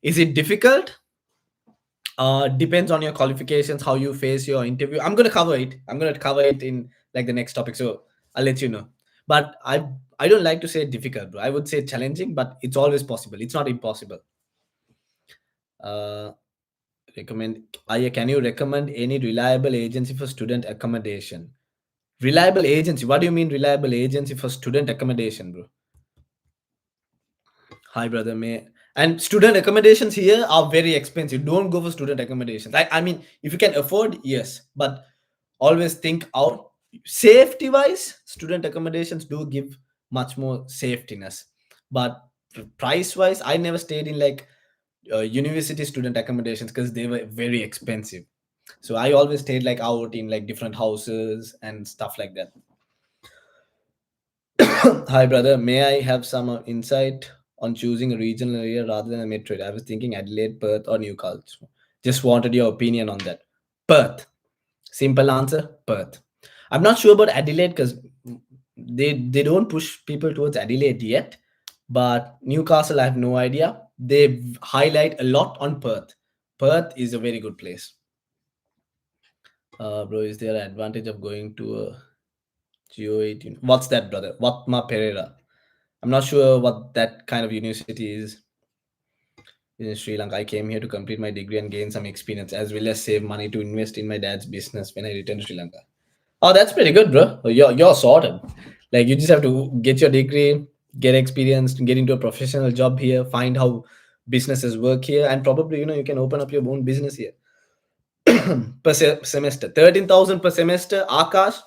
Is it difficult? Depends on your qualifications, how you face your interview. I'm gonna cover it in like the next topic, so I'll let you know. But I don't like to say difficult, bro. I would say challenging, but it's always possible. It's not impossible. uh Recommend, can you recommend any reliable agency for student accommodation? Reliable agency, what do you mean reliable agency for student accommodation, bro? Hi, brother. May and student accommodations here are very expensive. Don't go for student accommodations. I mean, if you can afford, yes, but always think out. Safety wise, student accommodations do give much more safetiness, but price wise, I never stayed in like university student accommodations because they were very expensive. So I always stayed like out in like different houses and stuff like that. Hi, brother. May I have some insight on choosing a regional area rather than a metro area? I was thinking Adelaide, Perth, or Newcastle. Just wanted your opinion on that. Perth. Simple answer, Perth. I'm not sure about Adelaide because they don't push people towards Adelaide yet. But Newcastle, I have no idea. They highlight a lot on Perth. Perth is a very good place. Bro, is there an advantage of going to a Geo 18? What's that, brother? Watma Pereira. I'm not sure what that kind of university is in Sri Lanka. I came here to complete my degree and gain some experience, as well as save money to invest in my dad's business when I return to Sri Lanka. Oh, that's pretty good, bro. You're sorted. Like you just have to get your degree, get experience, get into a professional job here, find how businesses work here, and probably you can open up your own business here. Per semester, 13,000 per semester. Akash,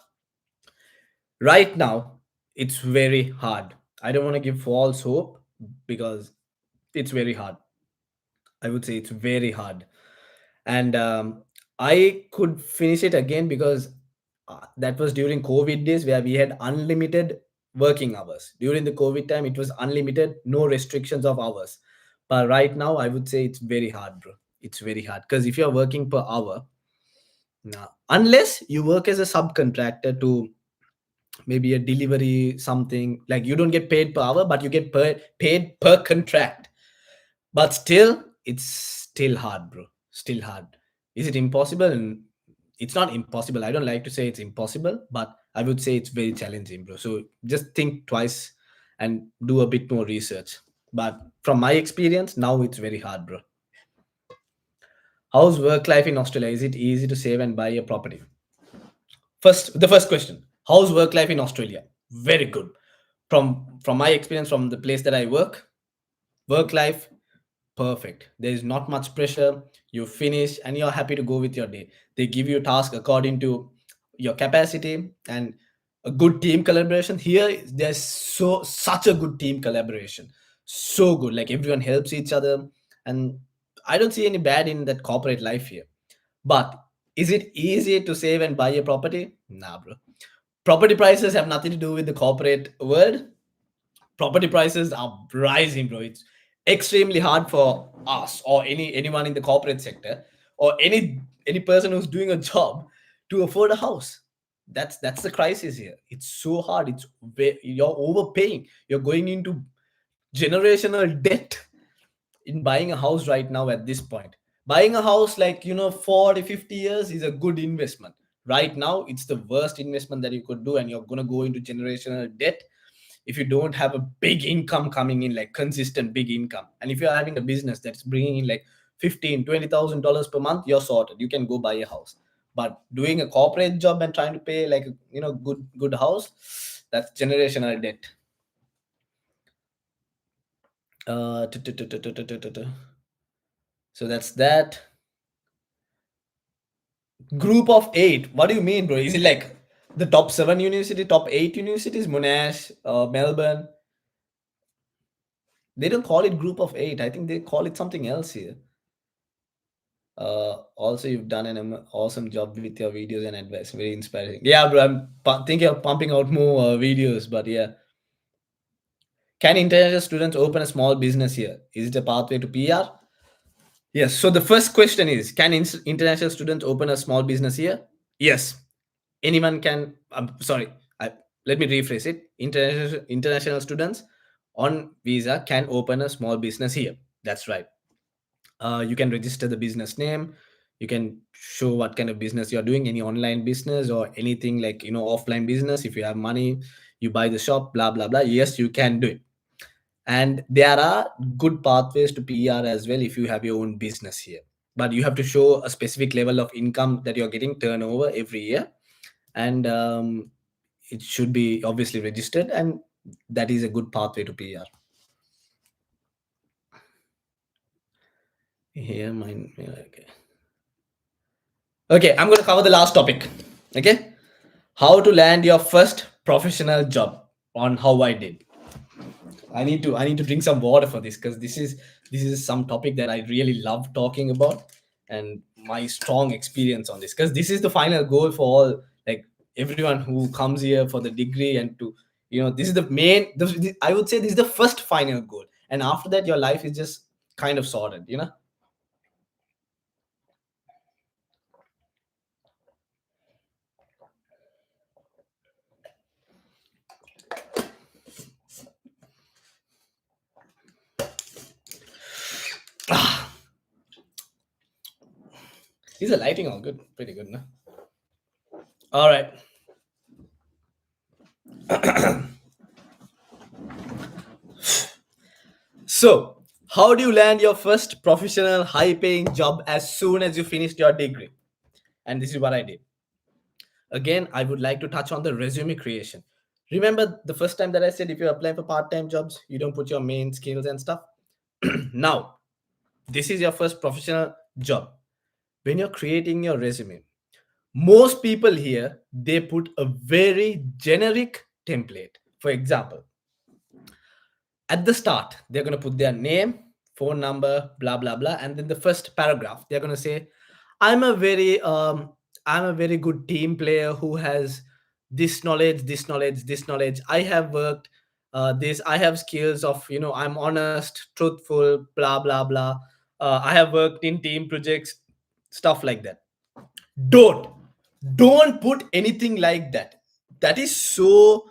right now it's very hard. I don't want to give false hope because it's very hard. I would say it's very hard. And I could finish it again because that was during COVID days where we had unlimited working hours. During the COVID time, it was unlimited, no restrictions of hours. But right now, I would say it's very hard, bro. It's very hard because if you're working per hour, nah, unless you work as a subcontractor to maybe a delivery something, like you don't get paid per hour, but you get paid per contract. But still, it's still hard, bro. Still hard. Is it impossible? it's not impossible. I don't like to say it's impossible, but I would say it's very challenging, bro. So just think twice and do a bit more research. But from my experience, now it's very hard, bro. How's work life in Australia? Is it easy to save and buy a property? The first question: how's work life in Australia? Very good. From my experience, from the place that I work life perfect. There is not much pressure. You finish and you're happy to go with your day. They give you task according to your capacity and a good team collaboration. Here, there's such a good team collaboration. So good. Like everyone helps each other. And I don't see any bad in that corporate life here. But is it easy to save and buy a property? Nah, bro. Property prices have nothing to do with the corporate world. Property prices are rising, bro. It's extremely hard for us or anyone in the corporate sector or any person who's doing a job to afford a house. That's the crisis here. It's so hard. You're overpaying. You're going into generational debt in buying a house right now at this point. Buying a house like 40 50 years is a good investment. Right now it's the worst investment that you could do, and you're going to go into generational debt if you don't have a big income coming in, like consistent big income. And if you're having a business that's bringing in like 15 20,000 dollars per month, you're sorted. You can go buy a house. But doing a corporate job and trying to pay like good house, that's generational debt. So that's that. Group of eight. What do you mean, bro? Is it like the top seven university, top eight universities, Monash, Melbourne? They don't call it group of eight. I think they call it something else here. Also, you've done an awesome job with your videos and advice. Very inspiring. Yeah, bro. I'm thinking of pumping out more videos, but yeah. Can international students open a small business here? Is it a pathway to PR? Yes. So the first question is: can international students open a small business here? Yes. Anyone can. Sorry. Let me rephrase it. International students on visa can open a small business here. That's right. You can register the business name. You can show what kind of business you're doing, any online business or anything like offline business. If you have money, you buy the shop, blah blah blah. Yes, you can do it. And there are good pathways to PR as well if you have your own business here. But you have to show a specific level of income that you're getting turnover every year, and it should be obviously registered, and that is a good pathway to PR. Here, mine. Okay. Okay, I'm going to cover the last topic. Okay, how to land your first professional job on how I did. I need to drink some water for this because this is some topic that I really love talking about, and my strong experience on this, because this is the final goal for all, like everyone who comes here for the degree, and to this is the main. I would say this is the first final goal, and after that your life is just kind of sorted. Ah, these are lighting all good, pretty good, no? All right. So, how do you land your first professional high paying job as soon as you finished your degree? And this is what I did. Again, I would like to touch on the resume creation. Remember the first time that I said if you're applying for part time jobs, you don't put your main skills and stuff? Now, this is your first professional job. When you're creating your resume, most people here, they put a very generic template. For example, at the start they're going to put their name, phone number, blah blah blah, and then the first paragraph they're going to say, I'm a very good team player who has this knowledge. I have worked this, I have skills of, I'm honest, truthful, blah blah blah. I have worked in team projects, stuff like that. Don't don't put anything like that. That is so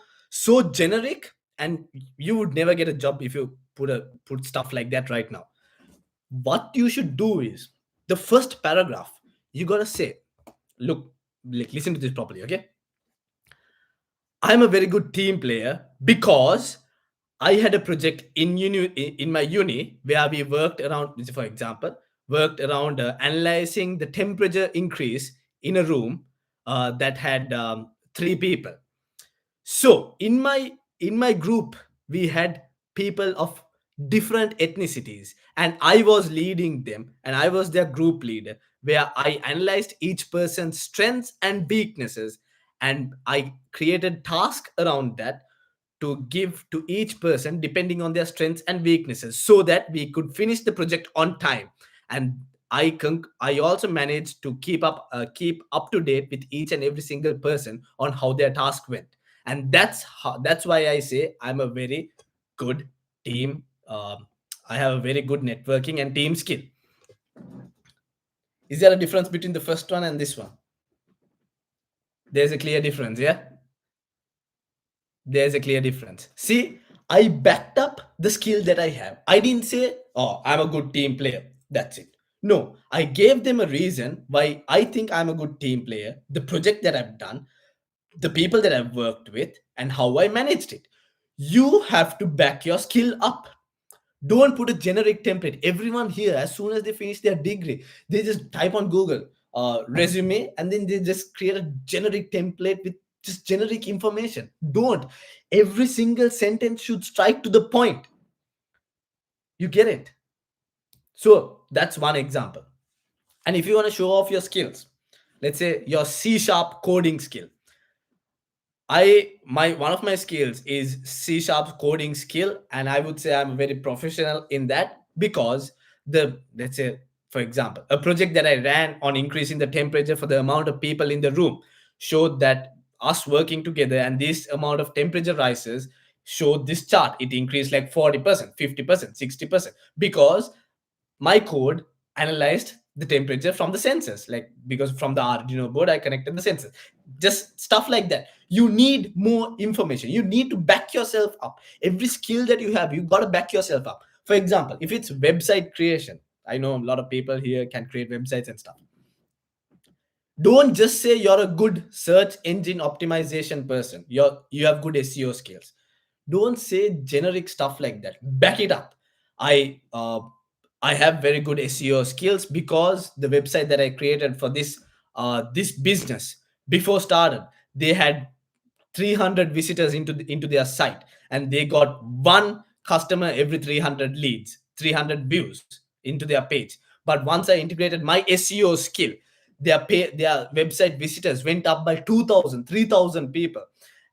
generic, and you would never get a job if you put stuff like that right now. What you should do is, the first paragraph, you gotta say, look, like listen to this properly, okay? I'm a very good team player because I had a project in in my uni where we worked around, for example, worked around analyzing the temperature increase in a room that had three people. So in my group we had people of different ethnicities, and I was leading them, and I was their group leader, where I analyzed each person's strengths and weaknesses, and I created tasks around that to give to each person depending on their strengths and weaknesses, so that we could finish the project on time. And I also managed to keep up to date with each and every single person on how their task went. And that's why I say I'm a very good team. I have a very good networking and team skill. Is there a difference between the first one and this one? There's a clear difference, yeah. There's a clear difference. See, I backed up the skill that I have. I didn't say, oh, I'm a good team player. That's it. No, I gave them a reason why I think I'm a good team player, the project that I've done, the people that I've worked with, and how I managed it. You have to back your skill up. Don't put a generic template. Everyone here, as soon as they finish their degree, they just type on Google resume, and then they just create a generic template with just generic information. Don't. Every single sentence should strike to the point. You get it? So that's one example. And if you want to show off your skills, let's say your C sharp coding skill. My one of my skills is C sharp coding skill, and I would say I'm very professional in that, because let's say, for example, a project that I ran on increasing the temperature for the amount of people in the room showed that us working together and this amount of temperature rises showed this chart. It increased like 40%, 50%, 60%, because my code analyzed the temperature from the sensors, like, because from the Arduino board I connected the sensors. Just stuff like that. You need more information. You need to back yourself up. Every skill that you have, you got to back yourself up. For example, if it's website creation, I know a lot of people here can create websites and stuff. Don't just say you're a good search engine optimization person, you have good SEO skills. Don't say generic stuff like that. Back it up. I uh, i have very good SEO skills because the website that I created for this business before started, they had 300 visitors into their site, and they got one customer every 300 leads, 300 views into their page. But once I integrated my SEO skill, their website visitors went up by 2000, 3000 people,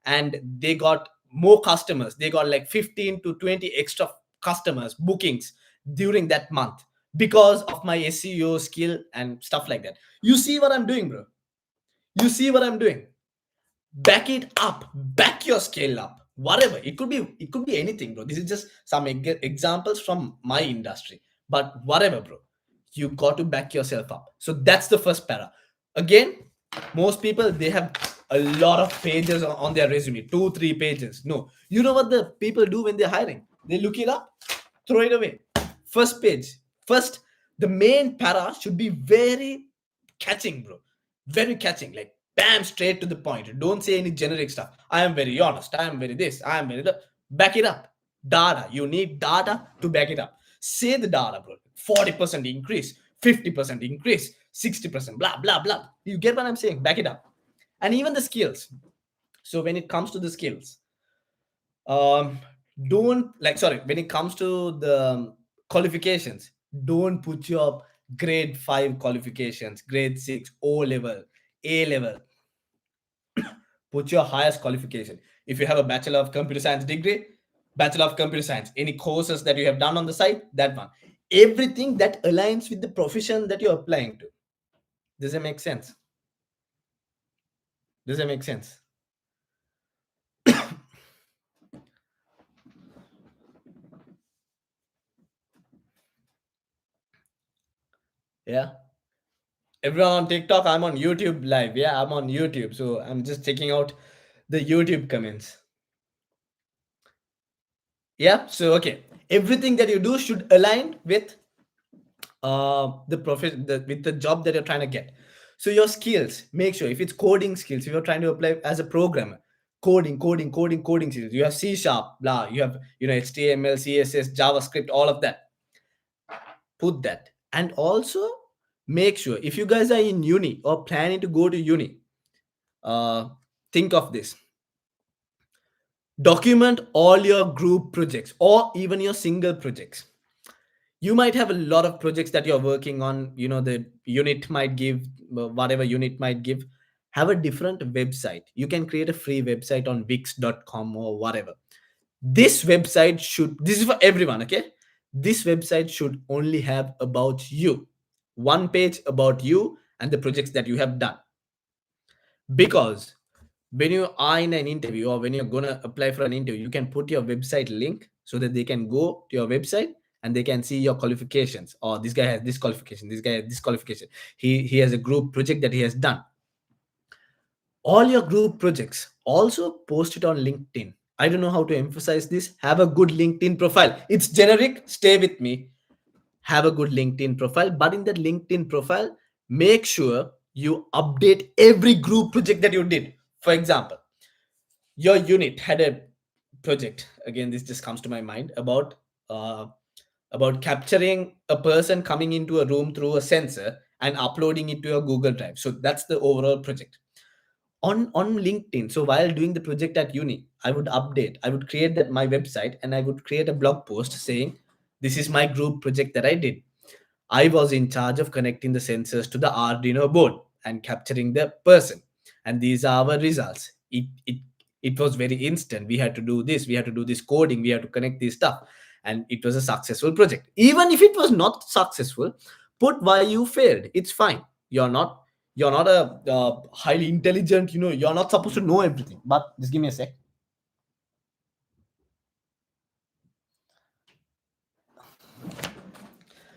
and they got more customers. They got like 15 to 20 extra customers bookings during that month because of my SEO skill and stuff like that. You see what I'm doing, bro? You see what I'm doing? Back it up. Back your scale up. Whatever it could be anything, bro. This is just some examples from my industry, but whatever, bro. You got to back yourself up. So that's the first para. Again, most people, they have a lot of pages on their resume, 2 3 pages. No, you know what the people do when they're hiring? They look it up, throw it away. First page. First, the main para should be very catching, bro. Very catching. Like, bam, straight to the point. Don't say any generic stuff. I am very honest. I am very this. I am very that. Back it up. Data. You need data to back it up. Say the data, bro. 40% increase, 50% increase, 60%, blah, blah, blah. You get what I'm saying? Back it up. And even the skills. So when it comes to the skills, um, don't like, sorry, when it comes to the qualifications, don't put your grade 5 qualifications, grade 6, O level, A level. Put your highest qualification. If you have a Bachelor of Computer Science degree, Bachelor of Computer Science. Any courses that you have done on the side, that one. Everything that aligns with the profession that you're applying to. Does it make sense? Does it make sense? Yeah. Everyone on TikTok, I'm on YouTube live. Yeah, I'm on YouTube. So I'm just checking out the YouTube comments. Yeah. So okay. Everything that you do should align with with the job that you're trying to get. So your skills, make sure if it's coding skills, if you're trying to apply as a programmer, coding skills. You have C sharp, blah. You have HTML, CSS, JavaScript, all of that. Put that, and also make sure if you guys are in uni or planning to go to uni, think of this. Document all your group projects or even your single projects. You might have a lot of projects that you're working on. The unit might give, whatever unit might give, have a different website. You can create a free website on wix.com or whatever. This is for everyone, okay? This website should only have about you, one page about you and the projects that you have done. Because when you are in an interview or when you're gonna apply for an interview, you can put your website link so that they can go to your website and they can see your qualifications. Or this guy has this qualification, this guy has this qualification. He has a group project that he has done. All your group projects also post it on LinkedIn. I don't know how to emphasize this. Have a good LinkedIn profile. It's generic. Stay with me. Have a good LinkedIn profile, but in that LinkedIn profile, make sure you update every group project that you did. For example, your unit had a project. Again, this just comes to my mind uh, about capturing a person coming into a room through a sensor and uploading it to your Google Drive. So that's the overall project on LinkedIn. So while doing the project at uni, I would create that my website, and I would create a blog post saying, this is my group project that I did. I was in charge of connecting the sensors to the Arduino board and capturing the person, and these are our results. It was very instant. We had to do this, we had to do this coding, we had to connect this stuff, and it was a successful project. Even if it was not successful, put why you failed. It's fine. You're not a highly intelligent, you're not supposed to know everything. But just give me a sec.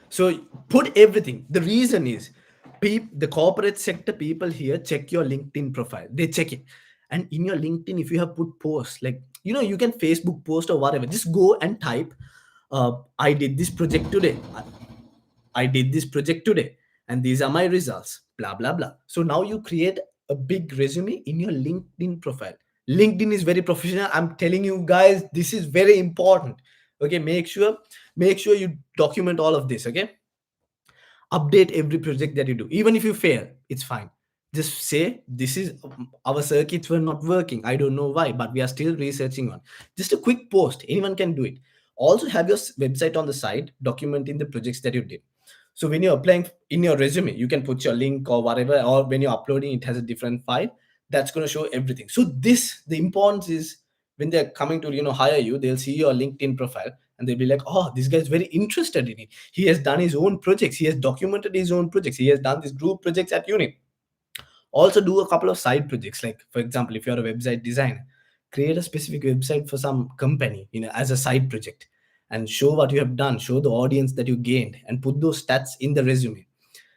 So put everything. The reason is, the corporate sector people here check your LinkedIn profile. They check it. And in your LinkedIn, if you have put posts, like, you can Facebook post or whatever, just go and type, I did this project today. I did this project today, and these are my results, blah, blah, blah. So now you create a big resume in your LinkedIn profile. LinkedIn is very professional. I'm telling you guys, this is very important. Okay, make sure you document all of this. Okay, update every project that you do. Even if you fail, it's fine. Just say, this is, our circuits were not working, I don't know why, but we are still researching on. Just a quick post, anyone can do it. Also have your website on the side documenting the projects that you did. So when you're applying in your resume, you can put your link or whatever, or when you're uploading, it has a different file that's going to show everything. So the importance is, when they're coming to hire you, they'll see your LinkedIn profile and they'll be like, oh, this guy's very interested in it. He has done his own projects, he has documented his own projects, he has done these group projects at uni. Also do a couple of side projects. Like, for example, if you're a website designer, create a specific website for some company, as a side project, and show what you have done, show the audience that you gained, and put those stats in the resume.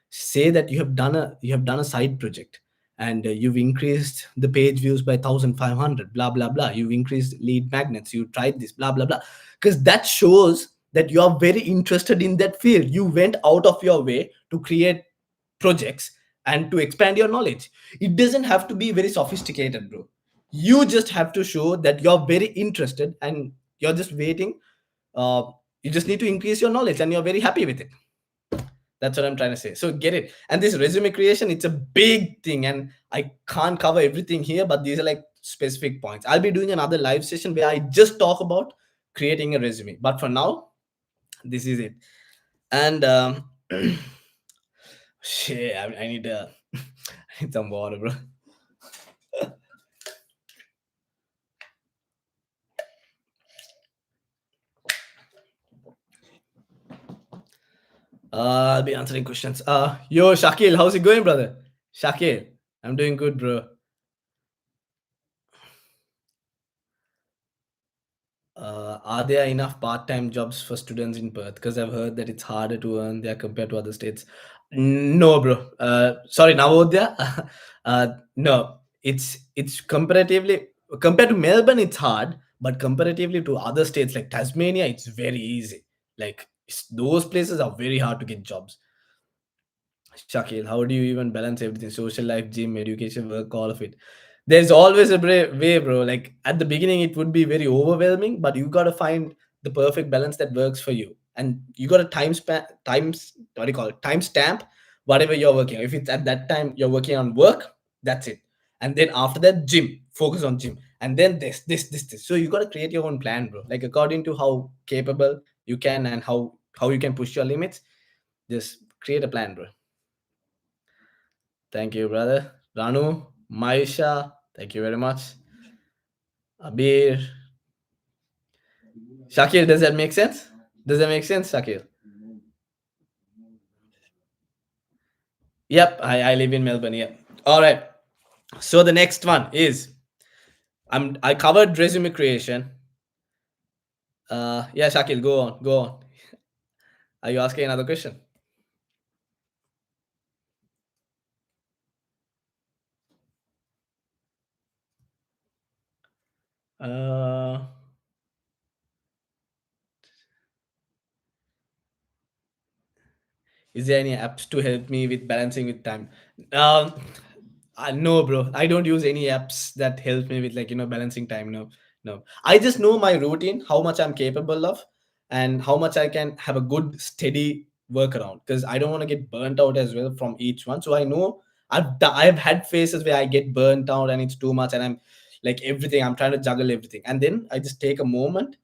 Say that you have done a side project, and you've increased the page views by 1500, blah, blah, blah. You've increased lead magnets, you tried this, blah, blah, blah. Because that shows that you are very interested in that field. You went out of your way to create projects and to expand your knowledge. It doesn't have to be very sophisticated, bro. You just have to show that you're very interested and you're just waiting. You just need to increase your knowledge and you're very happy with it. That's what I'm trying to say. So get it. And this resume creation, it's a big thing, and I can't cover everything here, but these are like specific points. I'll be doing another live session where I just talk about creating a resume. But for now, this is it. And shit, I need I need some water, bro. I'll be answering questions. Yo, Shakil, how's it going, brother? Shakil, I'm doing good, bro. Are there enough part-time jobs for students in Perth? Because I've heard that it's harder to earn there compared to other states. No, bro. Sorry, Navodaya. No, it's comparatively, compared to Melbourne, it's hard, but comparatively to other states like Tasmania, it's very easy. Like, those places are very hard to get jobs. Shakil, how do you even balance everything? Social life, gym, education, work, all of it. There's always a way, bro. Like at the beginning, it would be very overwhelming, but you gotta find the perfect balance that works for you. And you gotta what do you call it? Time stamp whatever you're working on. If it's at that time you're working on work, that's it. And then after that, gym, focus on gym. And then this. So you gotta create your own plan, bro. Like according to how capable you can and how you can push your limits. Just create a plan, bro. Thank you, brother. Ranu, Maisha, thank you very much. Abir, Shakir, does that make sense? Does that make sense, Shakir? Yep, I live in Melbourne. Yep. All right. So the next one is I covered resume creation. Yeah, Shakil, go on, go on. Are you asking another question? Uh, is there any apps to help me with balancing with time? Um, no, bro. I don't use any apps that help me with like balancing time. No, no. I just know my routine, how much I'm capable of, and how much I can have a good steady workaround. Because I don't want to get burnt out as well from each one. So I know I've had phases where I get burnt out and it's too much, and I'm like everything. I'm trying to juggle everything, and then I just take a moment.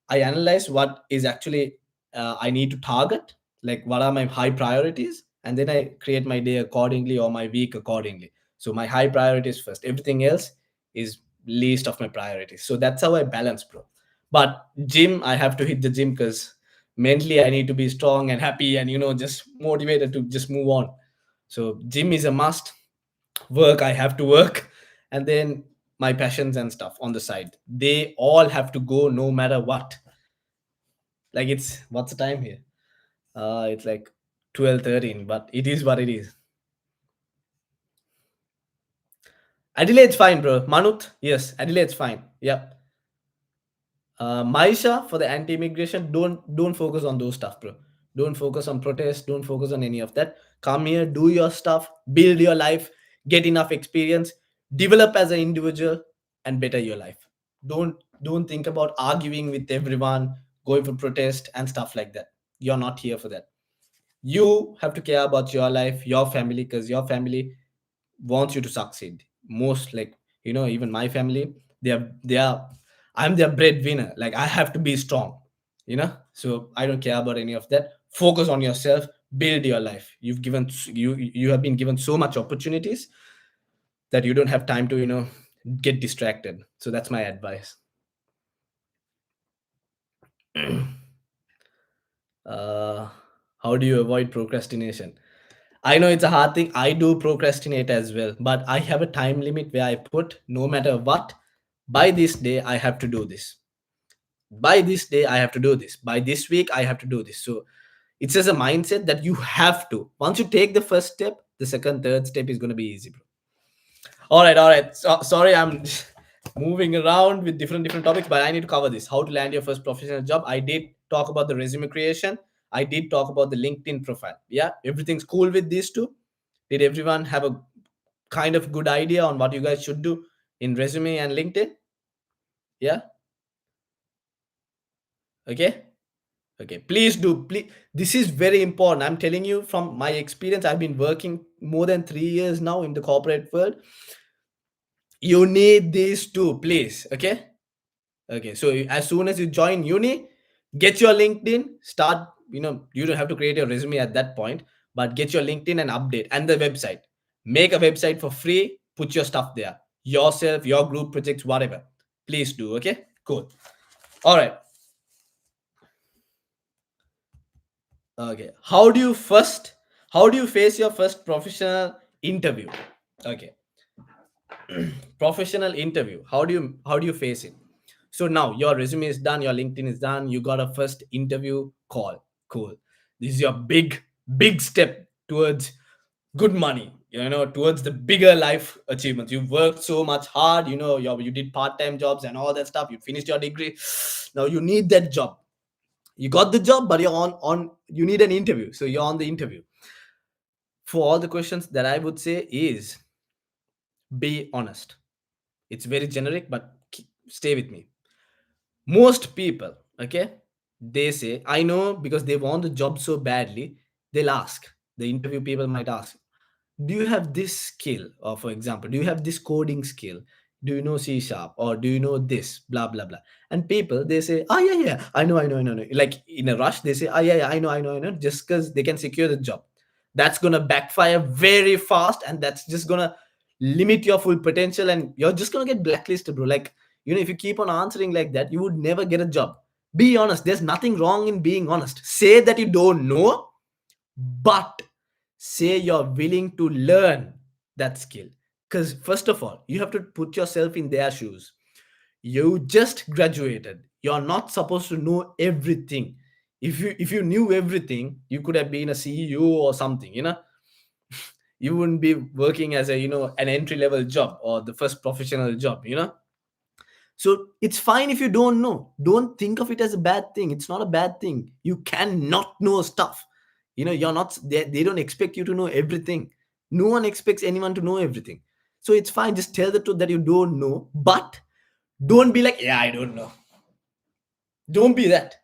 I analyze what is actually I need to target, like what are my high priorities, and then I create my day accordingly or my week accordingly. So my high priorities first, everything else is least of my priorities. So that's how I balance, bro. But gym, I have to hit the gym because mentally I need to be strong and happy and just motivated to just move on. So gym is a must. Work, I have to work, and then my passions and stuff on the side. They all have to go no matter what. Like it's what's the time here? It's like 12:13, but it is what it is. Adelaide's fine, bro. Manut, yes, Adelaide's fine. Yep. Maisha for the anti-immigration, don't focus on those stuff, bro. Don't focus on protests. Don't focus on any of that. Come here, do your stuff, build your life, get enough experience, develop as an individual, and better your life. Don't think about arguing with everyone, going for protest and stuff like that. You're not here for that. You have to care about your life, your family, because your family wants you to succeed most. Like even my family, they are I'm their breadwinner. Like I have to be strong, so I don't care about any of that. Focus on yourself, build your life. You have been given so much opportunities that you don't have time to get distracted. So that's my advice. uh how do you avoid procrastination? I know it's a hard thing. I do procrastinate as well, but I have a time limit where I put no matter what, by this day, I have to do this. By this day, I have to do this. By this week, I have to do this. So it's just a mindset that you have to. Once you take the first step, the second, third step is going to be easy, bro. All right, all right. Sorry, I'm moving around with different topics, but I need to cover this. How to land your first professional job. I did talk about the resume creation. I did talk about the LinkedIn profile. Yeah, everything's cool with these two. Did everyone have a kind of good idea on what you guys should do in resume and LinkedIn? Yeah. Okay. Okay. Please do. Please. This is very important. I'm telling you from my experience. I've been working more than 3 years now in the corporate world. You need these two, please. Okay. Okay. So as soon as you join uni, get your LinkedIn. Start. You don't have to create your resume at that point, but get your LinkedIn and update and the website. Make a website for free. Put your stuff there. Yourself, your group projects, whatever. Please do. Okay. Cool. All right. Okay. How do you face your first professional interview? Okay. Professional interview. How do you face it? So now your resume is done, your LinkedIn is done, you got a first interview call. Cool. This is your big step towards good money, towards the bigger life achievements. You've worked so much hard, you did part-time jobs and all that stuff. You finished your degree. Now you need that job. You got the job, but you're on you need an interview. So you're on the interview. for all the questions that I would say is be honest. It's very generic, but stay with me. Most people, okay, they say, I know, because they want the job so badly, they'll ask, the interview people might ask, do you have this skill? Or for example, do you have this coding skill? Do you know C sharp? Or do you know this? Blah blah blah. And people, they say, oh yeah, yeah, I know. Like in a rush, they say, oh yeah, yeah, I know, just because they can secure the job. That's gonna backfire very fast, and that's just gonna limit your full potential, and you're just gonna get blacklisted, bro. Like, if you keep on answering like that, you would never get a job. Be honest. There's nothing wrong in being honest. Say that you don't know, but say you're willing to learn that skill. Because first of all, you have to put yourself in their shoes. You just graduated. You're not supposed to know everything. If you knew everything, you could have been a CEO or something, you wouldn't be working as a an entry level job or the first professional job. So it's fine if you don't know. Don't think of it as a bad thing. It's not a bad thing. You cannot know stuff. You're not, they don't expect you to know everything. No one expects anyone to know everything. So it's fine. Just tell the truth that you don't know, but don't be like, yeah, I don't know. Don't be that.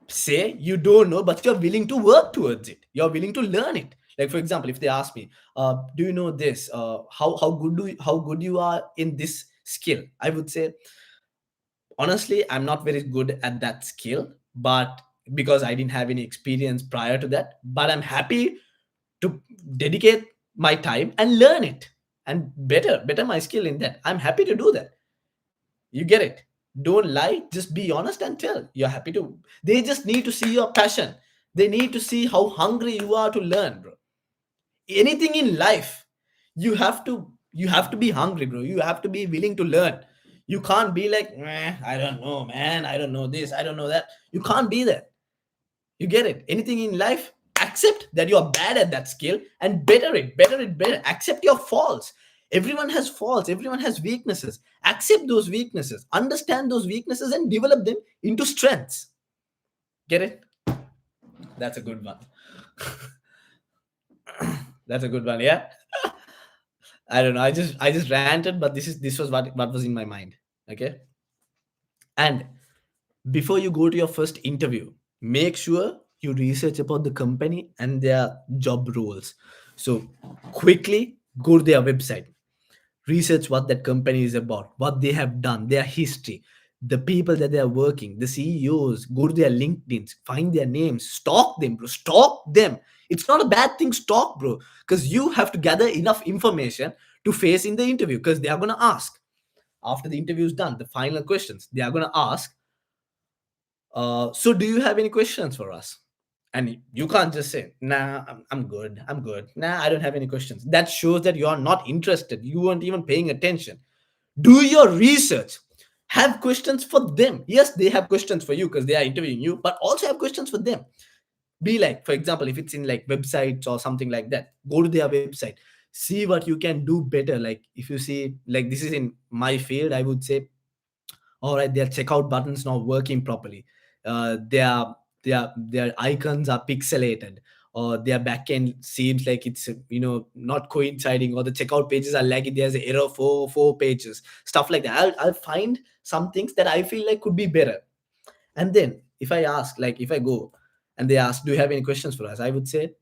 Say you don't know, but you're willing to work towards it. You're willing to learn it. Like for example, if they ask me, do you know this? How good you are in this skill? I would say, honestly, I'm not very good at that skill, but because I didn't have any experience prior to that, but I'm happy to dedicate my time and learn it and better my skill in that. I'm happy to do that. You get it? Don't lie, just be honest and tell you're happy to. They just need to see your passion. They need to see how hungry you are to learn, bro. Anything in life, you have to be hungry, bro. You have to be willing to learn. You can't be like, I don't know, man, I don't know this, I don't know that. You can't be that. You get it? Anything in life, accept that you're bad at that skill and better. Accept your faults. Everyone has faults, everyone has weaknesses. Accept those weaknesses, understand those weaknesses, and develop them into strengths. Get it? That's a good one. That's a good one, yeah. I don't know. I just ranted, but this was what was in my mind. Okay. And before you go to your first interview, make sure you research about the company and their job roles. So quickly go to their website, research what that company is about, what they have done, their history, the people that they are working, the CEOs. Go to their LinkedIn's, find their names, stalk them, bro. Stalk them. It's not a bad thing, stalk, bro, because you have to gather enough information to face in the interview, because they are going to ask, after the interview is done, the final questions they are going to ask, so do you have any questions for us? And you can't just say, nah, I'm good, I'm good, nah, I don't have any questions. That shows that you are not interested, you weren't even paying attention. Do your research. Have questions for them. Yes, they have questions for you because they are interviewing you, but also have questions for them. Be like, for example, if it's in like websites or something like that, go to their website, see what you can do better. Like if you see, like this is in my field, I would say, all right, their checkout buttons not working properly, their icons are pixelated, or their backend seems like it's not coinciding, or the checkout pages are lagging, there's an error for 4 pages, stuff like that. I'll find some things that I feel like could be better. And then if I ask, like if I go and they ask, do you have any questions for us, I would say,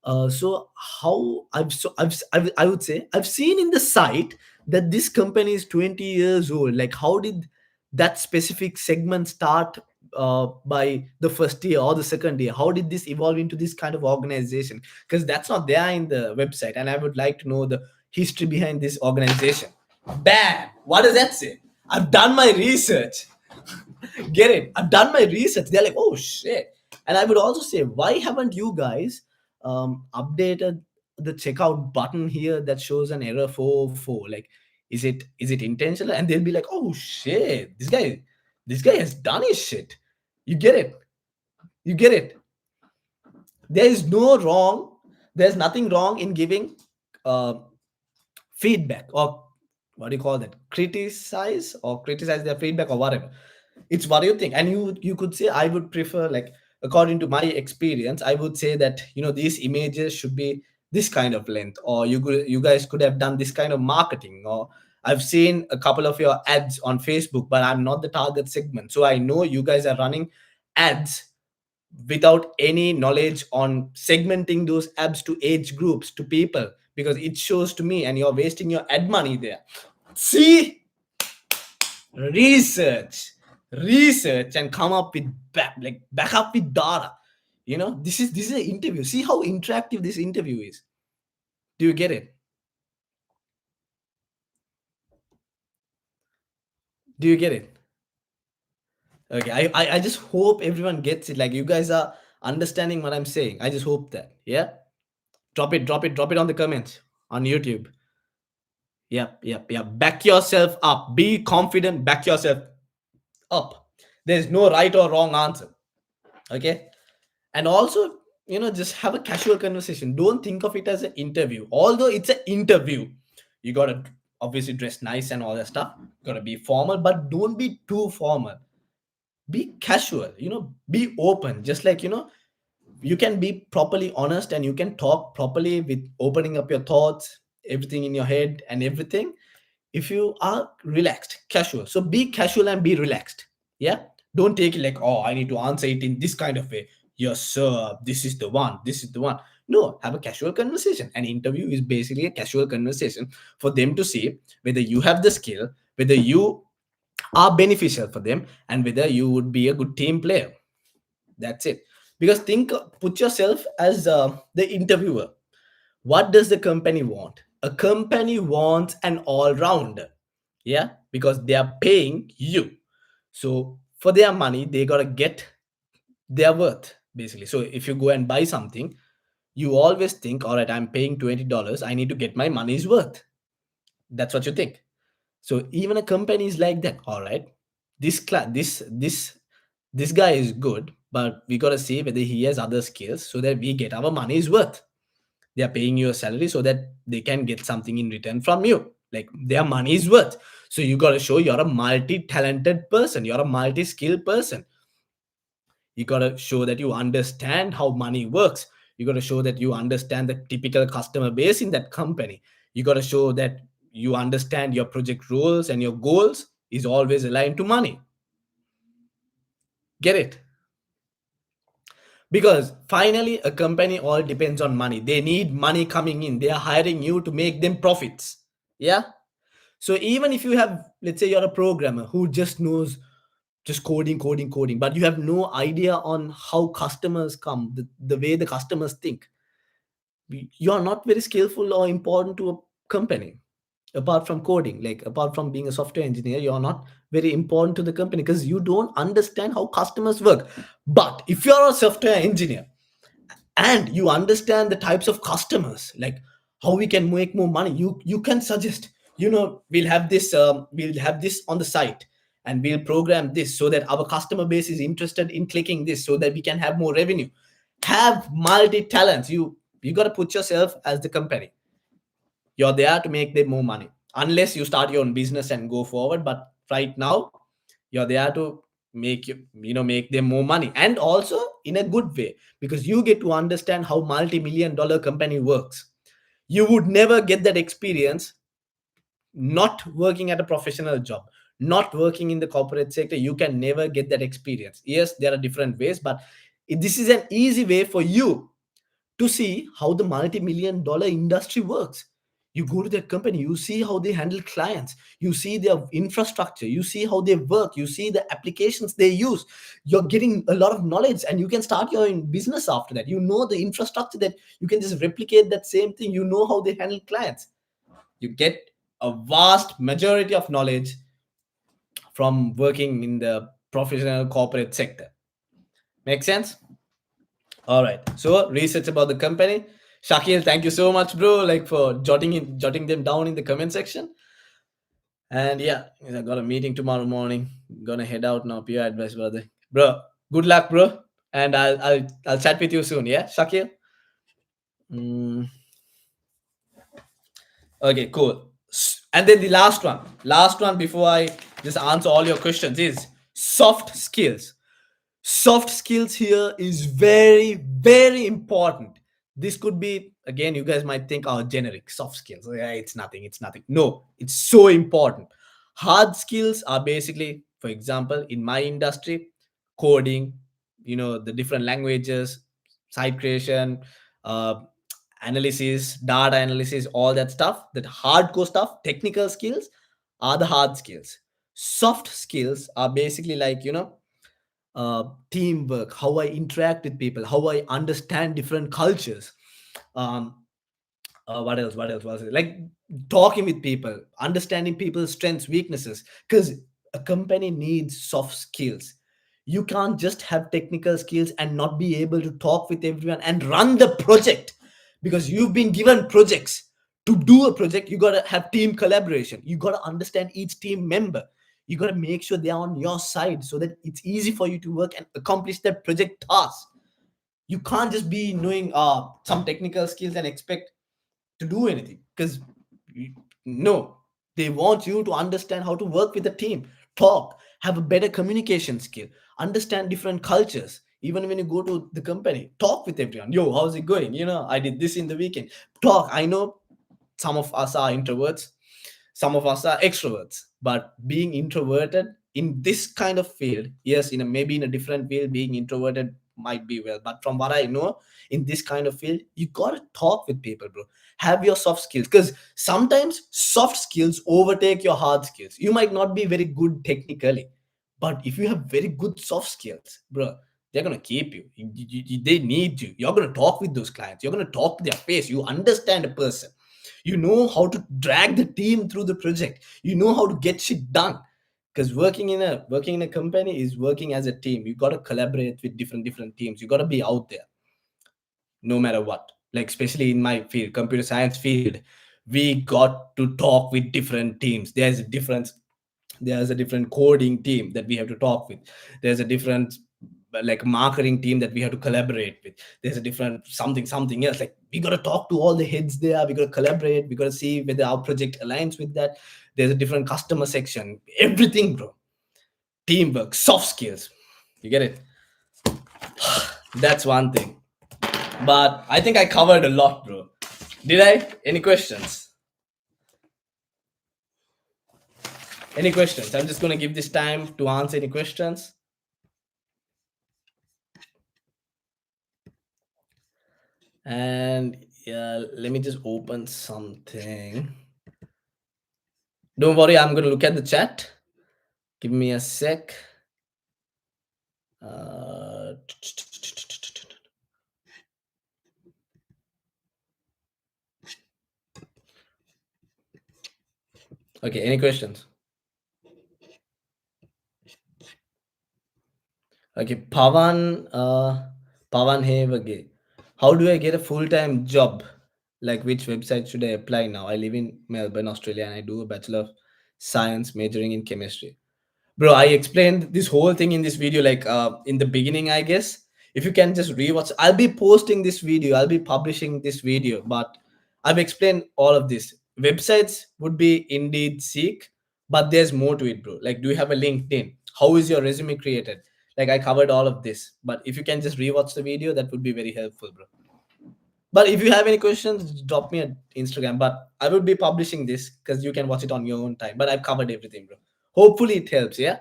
so how I would say, I've seen in the site that this company is 20 years old. Like how did that specific segment start, by the first year or the second year? How did this evolve into this kind of organization? Because that's not there in the website, and I would like to know the history behind this organization. Bam, what does that say? I've done my research. Get it? I've done my research. They're like, oh shit. And I would also say, why haven't you guys updated the checkout button here that shows an error 404? Like, is it intentional? And they'll be like, oh shit, this guy has done his shit. You get it? You get it? There is no wrong. There's nothing wrong in giving uh, feedback, or what do you call that? Criticize their feedback or whatever. It's what you think. And you could say, I would prefer, like according to my experience, I would say that these images should be this kind of length, or you guys could have done this kind of marketing, or I've seen a couple of your ads on Facebook, but I'm not the target segment, so I know you guys are running ads without any knowledge on segmenting those ads to age groups, to people, because it shows to me, and you're wasting your ad money there. See, research, research, and come up with back up with data. This is an interview. See how interactive this interview is. Do you get it? Do you get it? Okay, I just hope everyone gets it. Like, you guys are understanding what I'm saying. I just hope that. Yeah. Drop it on the comments on YouTube. Yep. Back yourself up. Be confident. Back yourself up. There's no right or wrong answer. Okay. And also, just have a casual conversation. Don't think of it as an interview. Although it's an interview, you gotta obviously dress nice and all that stuff. Gotta be formal, but don't be too formal. Be casual. Be open. Just like, you can be properly honest, and you can talk properly with opening up your thoughts, everything in your head and everything, if you are relaxed, casual. So be casual and be relaxed. Yeah. Don't take it like, oh, I need to answer it in this kind of way. Yes, sir, this is the one, this is the one. No, have a casual conversation. An interview is basically a casual conversation for them to see whether you have the skill, whether you are beneficial for them, and whether you would be a good team player. That's it. Because put yourself as the interviewer. What does the company want? A company wants an all-rounder. Yeah, because they are paying you. So for their money, they gotta get their worth, basically. So if you go and buy something, you always think, all right, I'm paying $20, I need to get my money's worth. That's what you think. So even a company is like that. All right, this guy is good, but we gotta see whether he has other skills so that we get our money's worth. They are paying you a salary so that they can get something in return from you. Like, their money is worth. So you got to show you're a multi-talented person. You're a multi-skilled person. You got to show that you understand how money works. You got to show that you understand the typical customer base in that company. You got to show that you understand your project roles and your goals is always aligned to money. Get it? Because finally, a company all depends on money. They need money coming in. They are hiring you to make them profits. Yeah. So even if you have, let's say you're a programmer who just knows just coding, but you have no idea on how customers come, the way the customers think, you are not very skillful or important to a company. Apart from coding, like apart from being a software engineer, you're not very important to the company because you don't understand how customers work. But if you're a software engineer and you understand the types of customers, like how we can make more money, you can suggest, we'll have this on the site, and we'll program this so that our customer base is interested in clicking this so that we can have more revenue. Have multi talents. You got to put yourself as the company. You're there to make them more money, unless you start your own business and go forward. But right now, you're there to make them more money, and also in a good way, because you get to understand how multi-million-dollar company works. You would never get that experience not working at a professional job, not working in the corporate sector. You can never get that experience. Yes, there are different ways, but this is an easy way for you to see how the multi-million-dollar industry works. You go to that company, you see how they handle clients, you see their infrastructure, you see how they work, you see the applications they use. You're getting a lot of knowledge, and you can start your own business after that. You know the infrastructure, that you can just replicate that same thing. You know how they handle clients. You get a vast majority of knowledge from working in the professional corporate sector. Make sense? All right. So research about the company. Shakil, thank you so much, bro, like for jotting them down in the comment section. And yeah, I got a meeting tomorrow morning. Gonna head out now. Peer advice, brother. Bro, good luck, bro. And I'll chat with you soon. Yeah, Shakil. Okay, cool. And then the last one before I just answer all your questions is soft skills. Soft skills here is very, very important. This could be, again, you guys might think, oh, generic soft skills, yeah, it's nothing, it's nothing. No, it's so important. Hard skills are basically, for example, in my industry, coding, the different languages, site creation, uh, analysis, data analysis, all that stuff, that hardcore stuff, technical skills are the hard skills. Soft skills are basically like, teamwork, how I interact with people, how I understand different cultures. um what else, like talking with people, understanding people's strengths, weaknesses, because a company needs soft skills. You can't just have technical skills and not be able to talk with everyone and run the project, because you've been given projects. To do a project, you got to have team collaboration, you got to understand each team member, you got to make sure they're on your side so that it's easy for you to work and accomplish that project task. You can't just be knowing some technical skills and expect to do anything, because no, they want you to understand how to work with a team, talk, have a better communication skill, understand different cultures. Even when you go to the company, talk with everyone. Yo, how's it going? I did this in the weekend. Talk. I know some of us are introverts, some of us are extroverts, but being introverted in this kind of field, yes, maybe in a different field, being introverted might be well, but from what I know, in this kind of field, you gotta talk with people, bro. Have your soft skills, because sometimes soft skills overtake your hard skills. You might not be very good technically, but if you have very good soft skills, bro, they're gonna keep you. They need you. You're gonna talk with those clients, you're gonna talk to their face, you understand a person, you know how to drag the team through the project, you know how to get shit done. Because working in a company is working as a team. You got to collaborate with different teams, you got to be out there no matter what. Like, especially in my field, computer science field, we got to talk with different teams. There's a different coding team that we have to talk with. There's a different, like, marketing team that we have to collaborate with. There's a different something else. Like, we got to talk to all the heads there, we got to collaborate, we got to see whether our project aligns with that. There's a different customer section, everything, bro. Teamwork, soft skills, you get it. That's one thing. But I think I covered a lot, bro. Did I? Any questions? Any questions? I'm just going to give this time to answer any questions. And let me just open something. Don't worry, I'm going to look at the chat. Give me a sec. Okay, any questions? Okay, Pavan Hevage. How do I get a full-time job? Like, which website should I apply now? I live in Melbourne, Australia, and I do a Bachelor of Science majoring in chemistry. Bro, I explained this whole thing in this video, like in the beginning, I guess. If you can just rewatch, I'll be posting this video, I'll be publishing this video, but I've explained all of this. Websites would be Indeed, Seek, but there's more to it, bro. Like, do you have a LinkedIn? How is your resume created? Like, I covered all of this, but if you can just rewatch the video, that would be very helpful, bro. But if you have any questions, drop me at Instagram. But I will be publishing this because you can watch it on your own time. But I've covered everything, bro. Hopefully it helps, yeah.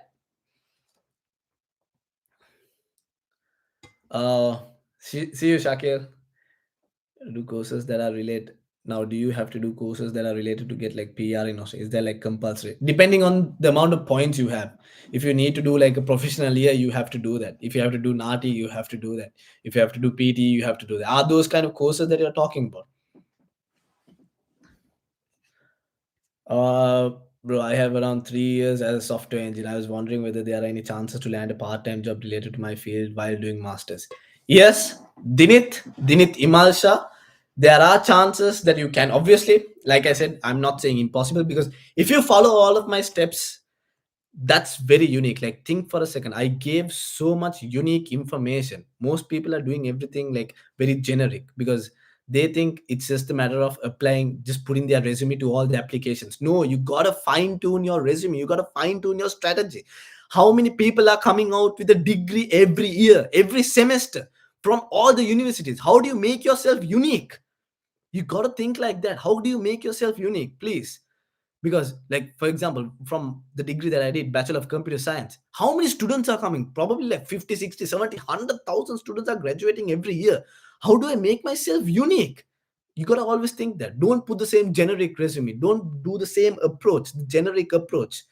See you, Shakir. Do courses that are related. Now, do you have to do courses that are related to get like PR in Australia? Is that like compulsory? Depending on the amount of points you have. If you need to do like a professional year, you have to do that. If you have to do NATI, you have to do that. If you have to do PT, you have to do that. Are those kind of courses that you're talking about? Bro, I have around 3 years as a software engineer. I was wondering whether there are any chances to land a part-time job related to my field while doing masters. Yes, Dinit Imalsha, there are chances that you can. Obviously, like I said, I'm not saying impossible, because if you follow all of my steps, that's very unique. Like, think for a second, I gave so much unique information. Most people are doing everything like very generic, because they think it's just a matter of applying, just putting their resume to all the applications. No, you gotta fine tune your resume, you gotta fine tune your strategy. How many people are coming out with a degree every year, every semester, from all the universities. How do you make yourself unique? You got to think like that. How do you make yourself unique, please? Because, like, for example, from the degree that I did, Bachelor of Computer Science, how many students are coming? Probably like 50, 60, 70, 100,000 students are graduating every year. How do I make myself unique? You got to always think that. Don't put the same generic resume. Don't do the same approach, the generic approach.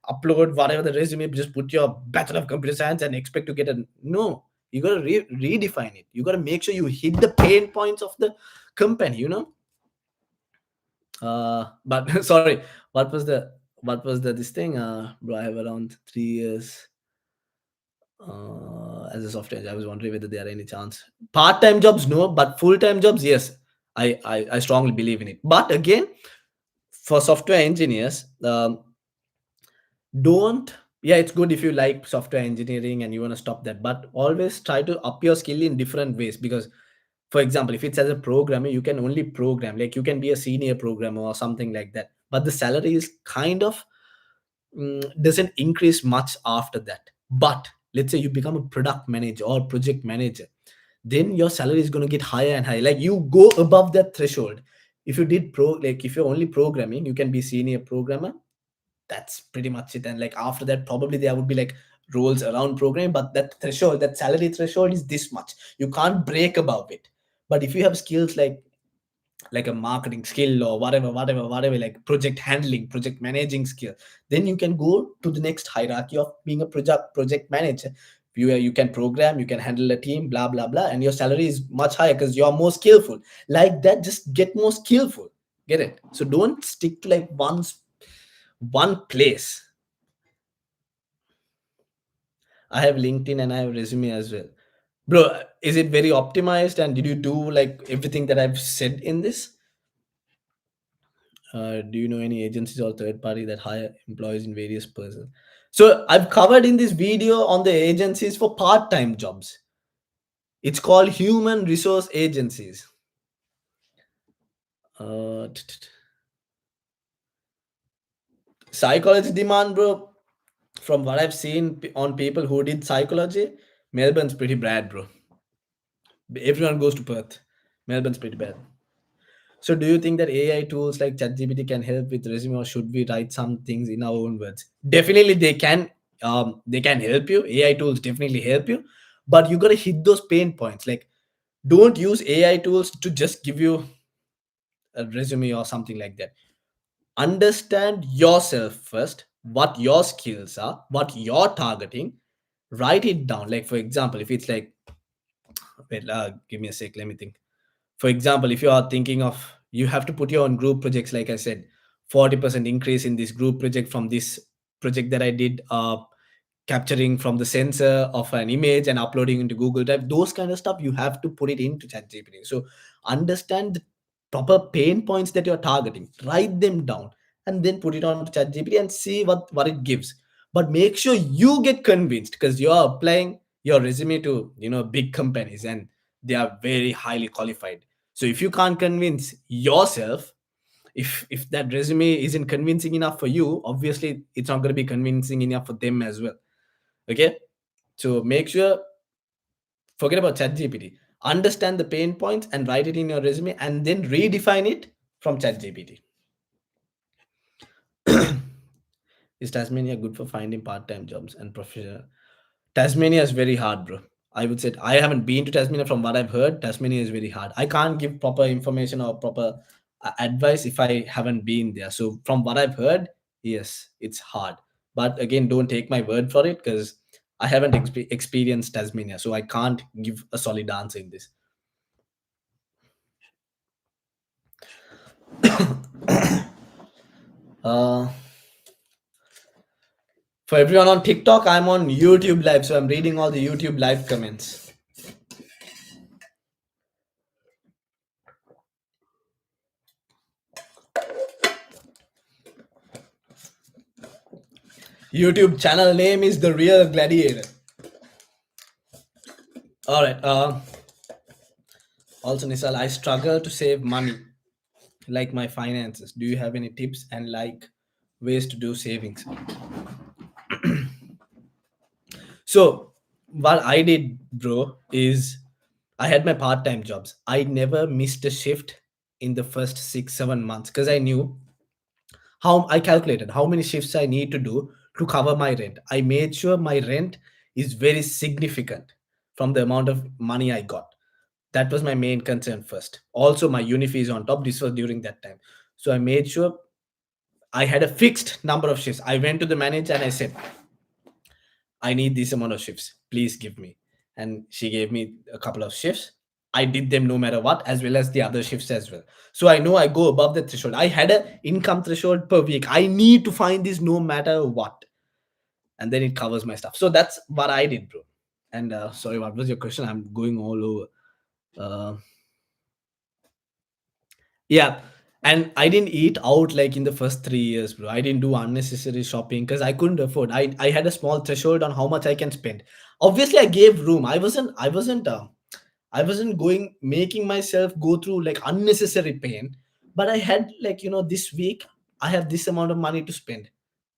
Upload whatever the resume, just put your Bachelor of Computer Science and expect to get a no. You got to redefine it. You got to make sure you hit the pain points of the company, but sorry, what was the this thing? Bro, I have around 3 years as a software engineer. I was wondering whether there are any chance. Part-time jobs, no, but full-time jobs, yes. I strongly believe in it. But again, for software engineers, don't yeah, it's good if you like software engineering and you want to stop that, but always try to up your skill in different ways. Because, for example, if it's as a programmer, you can only program, like you can be a senior programmer or something like that, but the salary is kind of doesn't increase much after that. But let's say you become a product manager or project manager, then your salary is going to get higher and higher, like you go above that threshold. If you did like if you're only programming, you can be senior programmer. That's pretty much it. And like after that, probably there would be like roles around programming, but that threshold, that salary threshold is this much. You can't break above it. But if you have skills like a marketing skill or whatever, like project handling, project managing skill, then you can go to the next hierarchy of being a project manager. You can program, you can handle a team, blah blah blah, and your salary is much higher because you're more skillful. Like that, just get more skillful. Get it? So don't stick to like one place. I have LinkedIn and I have resume as well. Bro, is it very optimized? And did you do like everything that I've said in this? Do you know any agencies or third party that hire employees in various persons? So I've covered in this video on the agencies for part-time jobs. It's called human resource agencies. Uh, Psychology demand, bro. From what I've seen on people who did psychology, Melbourne's pretty bad, bro. Everyone goes to Perth. Melbourne's pretty bad. So, do you think that AI tools like ChatGPT can help with resume, or should we write some things in our own words? Definitely, they can. They can help you. AI tools definitely help you, but you gotta hit those pain points. Like, don't use AI tools to just give you a resume or something like that. Understand yourself first, what your skills are, what you're targeting. Write it down. Like, for example, if it's like, wait, give me a sec. Let me think. For example, if you are thinking of, you have to put your own group projects, like I said, 40% increase in this group project from this project that I did, capturing from the sensor of an image and uploading into Google Drive, those kind of stuff, you have to put it into ChatGPT. So understand the proper pain points that you're targeting, write them down, and then put it on ChatGPT and see what it gives. But make sure you get convinced, because you're applying your resume to big companies, and they are very highly qualified. So if you can't convince yourself, if that resume isn't convincing enough for you, obviously it's not going to be convincing enough for them as well. Okay, so make sure, forget about ChatGPT, understand the pain points and write it in your resume, and then redefine it from ChatGPT. Is Tasmania good for finding part-time jobs and professional? Tasmania is very hard, bro. I would say, I haven't been to Tasmania. From what I've heard, Tasmania is very hard. I can't give proper information or proper advice if I haven't been there. So from what I've heard, yes, it's hard. But again, don't take my word for it, because I haven't experienced Tasmania, so I can't give a solid answer in this. Uh, for everyone on TikTok, I'm on YouTube Live, so I'm reading all the YouTube Live comments. YouTube channel name is The Real Gladiator. All right. Also, Nisal, I struggle to save money, like my finances. Do you have any tips and like ways to do savings? So, what I did, bro, is I had my part-time jobs. I never missed a shift in the first 6 7 months because I knew how I calculated how many shifts I need to do to cover my rent. I made sure my rent is very significant from the amount of money I got. That was my main concern first. Also, my uni fees on top. This was during that time. So I made sure I had a fixed number of shifts. I went to the manager and I said, I need this amount of shifts. Please give me. And she gave me a couple of shifts. I did them no matter what, as well as the other shifts as well. So I know I go above the threshold. I had a income threshold per week. I need to find this no matter what. And then it covers my stuff. So that's what I did, bro. And sorry, what was your question? I'm going all over. Uh, Yeah. And I didn't eat out like in the first 3 years, bro. I didn't do unnecessary shopping because I couldn't afford. I had a small threshold on how much I can spend. Obviously, I gave room. I wasn't going making myself go through like unnecessary pain. But I had like, this week I have this amount of money to spend.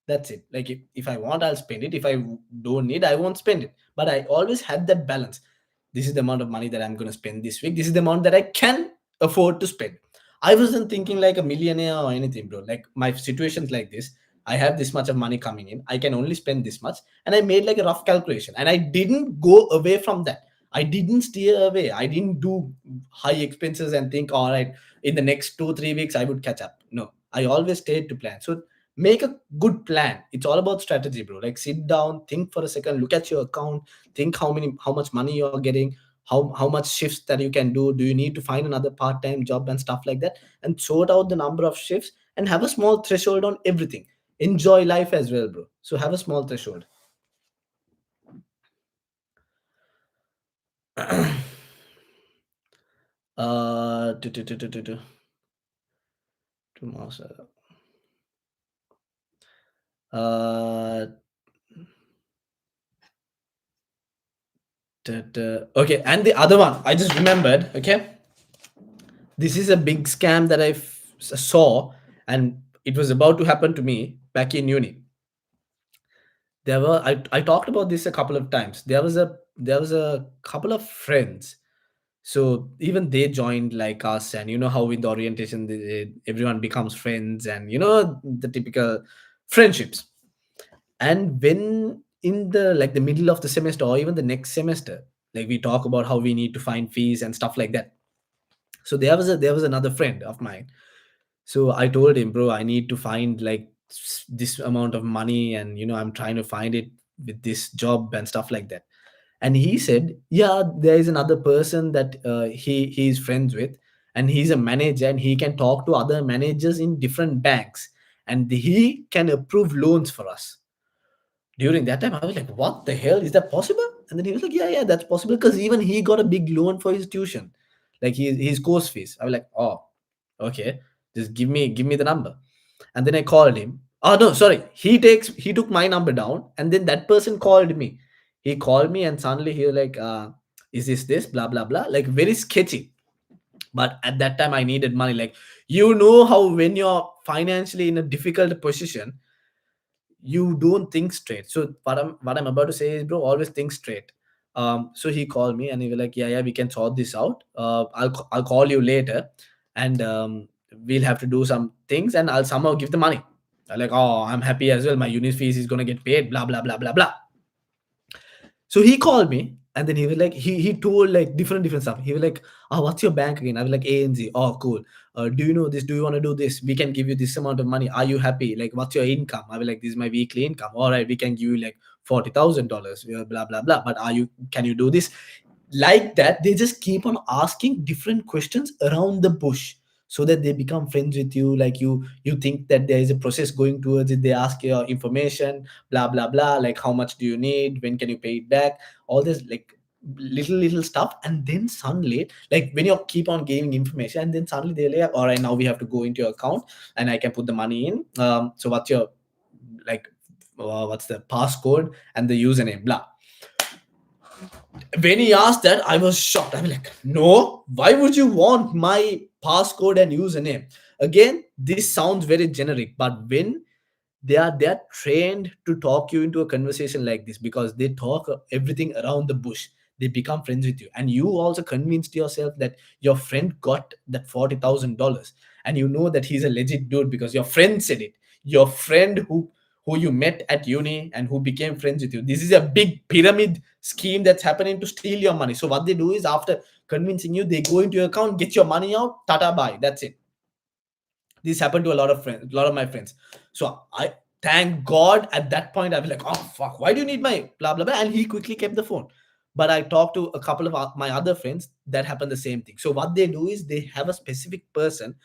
That's it. Like if I want, I'll spend it. If I don't need, I won't spend it. But I always had that balance. This is the amount of money that I'm going to spend this week. This is the amount that I can afford to spend. I wasn't thinking like a millionaire or anything, bro. Like my situation's like this. I have this much of money coming in. I can only spend this much. And I made like a rough calculation. And I didn't go away from that. I didn't steer away. I didn't do high expenses and think, all right, in the next 2 3 weeks, I would catch up. No, I always stayed to plan. So make a good plan. It's all about strategy, bro. Like sit down, think for a second, look at your account, think how much money you're getting, how much shifts that you can do you need to find another part-time job and stuff like that, and sort out the number of shifts and have a small threshold on everything. Enjoy life as well, bro. So have a small threshold. Tomorrow. Uh, okay, and the other one I just remembered. Okay, this is a big scam that saw, and it was about to happen to me back in uni. I talked about this a couple of times. There was a couple of friends. So even they joined like us, and you know how in the orientation everyone becomes friends, and the typical friendships. And when in the like the middle of the semester or even the next semester, like we talk about how we need to find fees and stuff like that. So there was another friend of mine. So I told him, bro, I need to find like this amount of money, and I'm trying to find it with this job and stuff like that. And he said, yeah, there is another person that he's friends with, and he's a manager, and he can talk to other managers in different banks, and he can approve loans for us. During that time I was like, what the hell, is that possible? And then he was like, yeah, that's possible, because even he got a big loan for his tuition, like his course fees. I was like, oh, okay, just give me the number. And then I called him. Oh no, sorry, he took my number down, and then that person called me. He called me, and suddenly he was like, is this blah blah blah, like very sketchy. But at that time I needed money. Like, how when you're financially in a difficult position, you don't think straight. So what I'm about to say is, bro, always think straight. So he called me, and he was like, yeah, we can sort this out. I'll call you later, and we'll have to do some things, and I'll somehow give the money. I'm like, oh, I'm happy as well, my uni fees is gonna get paid, blah blah blah blah blah. So he called me, and then he was like, he told like different stuff. He was like, oh, what's your bank again? I was like, ANZ. Oh, cool. Do you know this? Do you want to do this? We can give you this amount of money. Are you happy? Like, what's your income? I was like, this is my weekly income. All right, we can give you like $40,000. Blah blah blah. But can you do this? Like that, they just keep on asking different questions around the bush, so that they become friends with you. Like you think that there is a process going towards it. They ask your information, blah blah blah, like how much do you need, when can you pay it back, all this like little stuff. And then suddenly, like when you keep on giving information, and then suddenly they're like, all right, now we have to go into your account, and I can put the money in. So what's your like what's the passcode and the username, blah. When he asked that, I was shocked. I'm like, no, why would you want my passcode and username? Again, this sounds very generic, but when they are trained to talk you into a conversation like this, because they talk everything around the bush. they become friends with you, and you also convinced yourself that your friend got that $40,000, and you know that he's a legit dude because your friend said it. Your friend who you met at uni and who became friends with you. This is a big pyramid scheme that's happening to steal your money. So what they do is, after convincing you, they go into your account, get your money out, tata bye, that's it. This happened to a lot of friends, a lot of my friends. So I thank God at that point I was like, oh fuck, why do you need my blah blah blah? And he quickly kept the phone. But I talked to a couple of my other friends that happened the same thing. So what they do is they have a specific person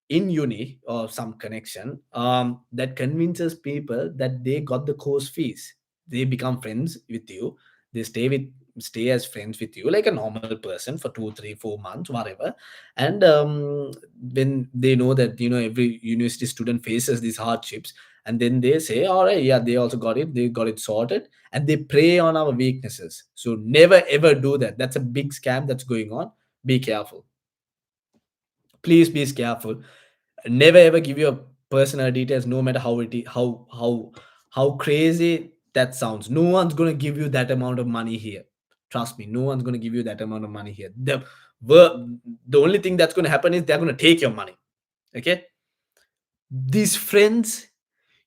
in uni or some connection that convinces people that they got the course fees. They become friends with you. They stay as friends with you like a normal person for 2 3 4 months, whatever. And when they know that, every university student faces these hardships, and then they say, all right, yeah, they also got it, they got it sorted, and they prey on our weaknesses. So never ever do that. That's a big scam that's going on. Be careful. Please be careful. Never ever give your personal details, no matter how crazy that sounds. No one's going to give you that amount of money here. Trust me, no one's going to give you that amount of money here. The only thing that's going to happen is they're going to take your money. Okay, these friends,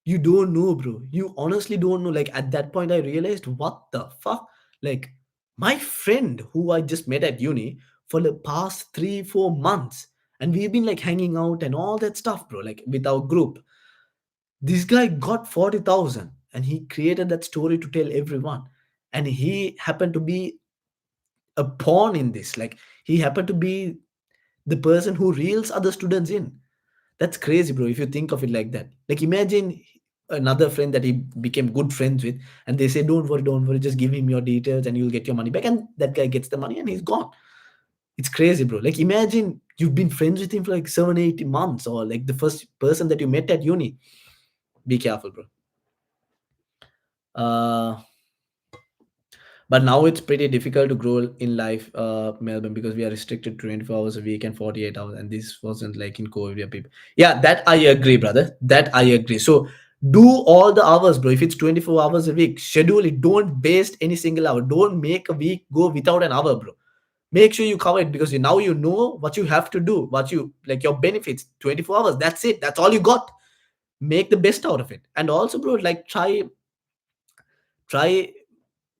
you don't know, bro. You honestly don't know. Like, at that point I realized, what the fuck, like, my friend who I just met at uni for the past 3 4 months, and we've been like hanging out and all that stuff, bro, like with our group. This guy got 40,000 and he created that story to tell everyone. And he happened to be a pawn in this. Like, he happened to be the person who reels other students in. That's crazy, bro, if you think of it like that. Like, imagine another friend that he became good friends with, and they say, don't worry, just give him your details and you'll get your money back. And that guy gets the money and he's gone. It's crazy, bro. Like, imagine you've been friends with him for like 7 8 months, or like the first person that you met at uni. Be careful, bro. Uh, but now it's pretty difficult to grow in life, Melbourne, because we are restricted to 24 hours a week and 48 hours. And this wasn't like in COVID where people. Yeah, that I agree, brother. That I agree. So do all the hours, bro. If it's 24 hours a week, schedule it. Don't waste any single hour. Don't make a week go without an hour, bro. Make sure you cover it, because now you know what you have to do, what you like, your benefits. 24 hours. That's it. That's all you got. Make the best out of it. And also, bro, like, try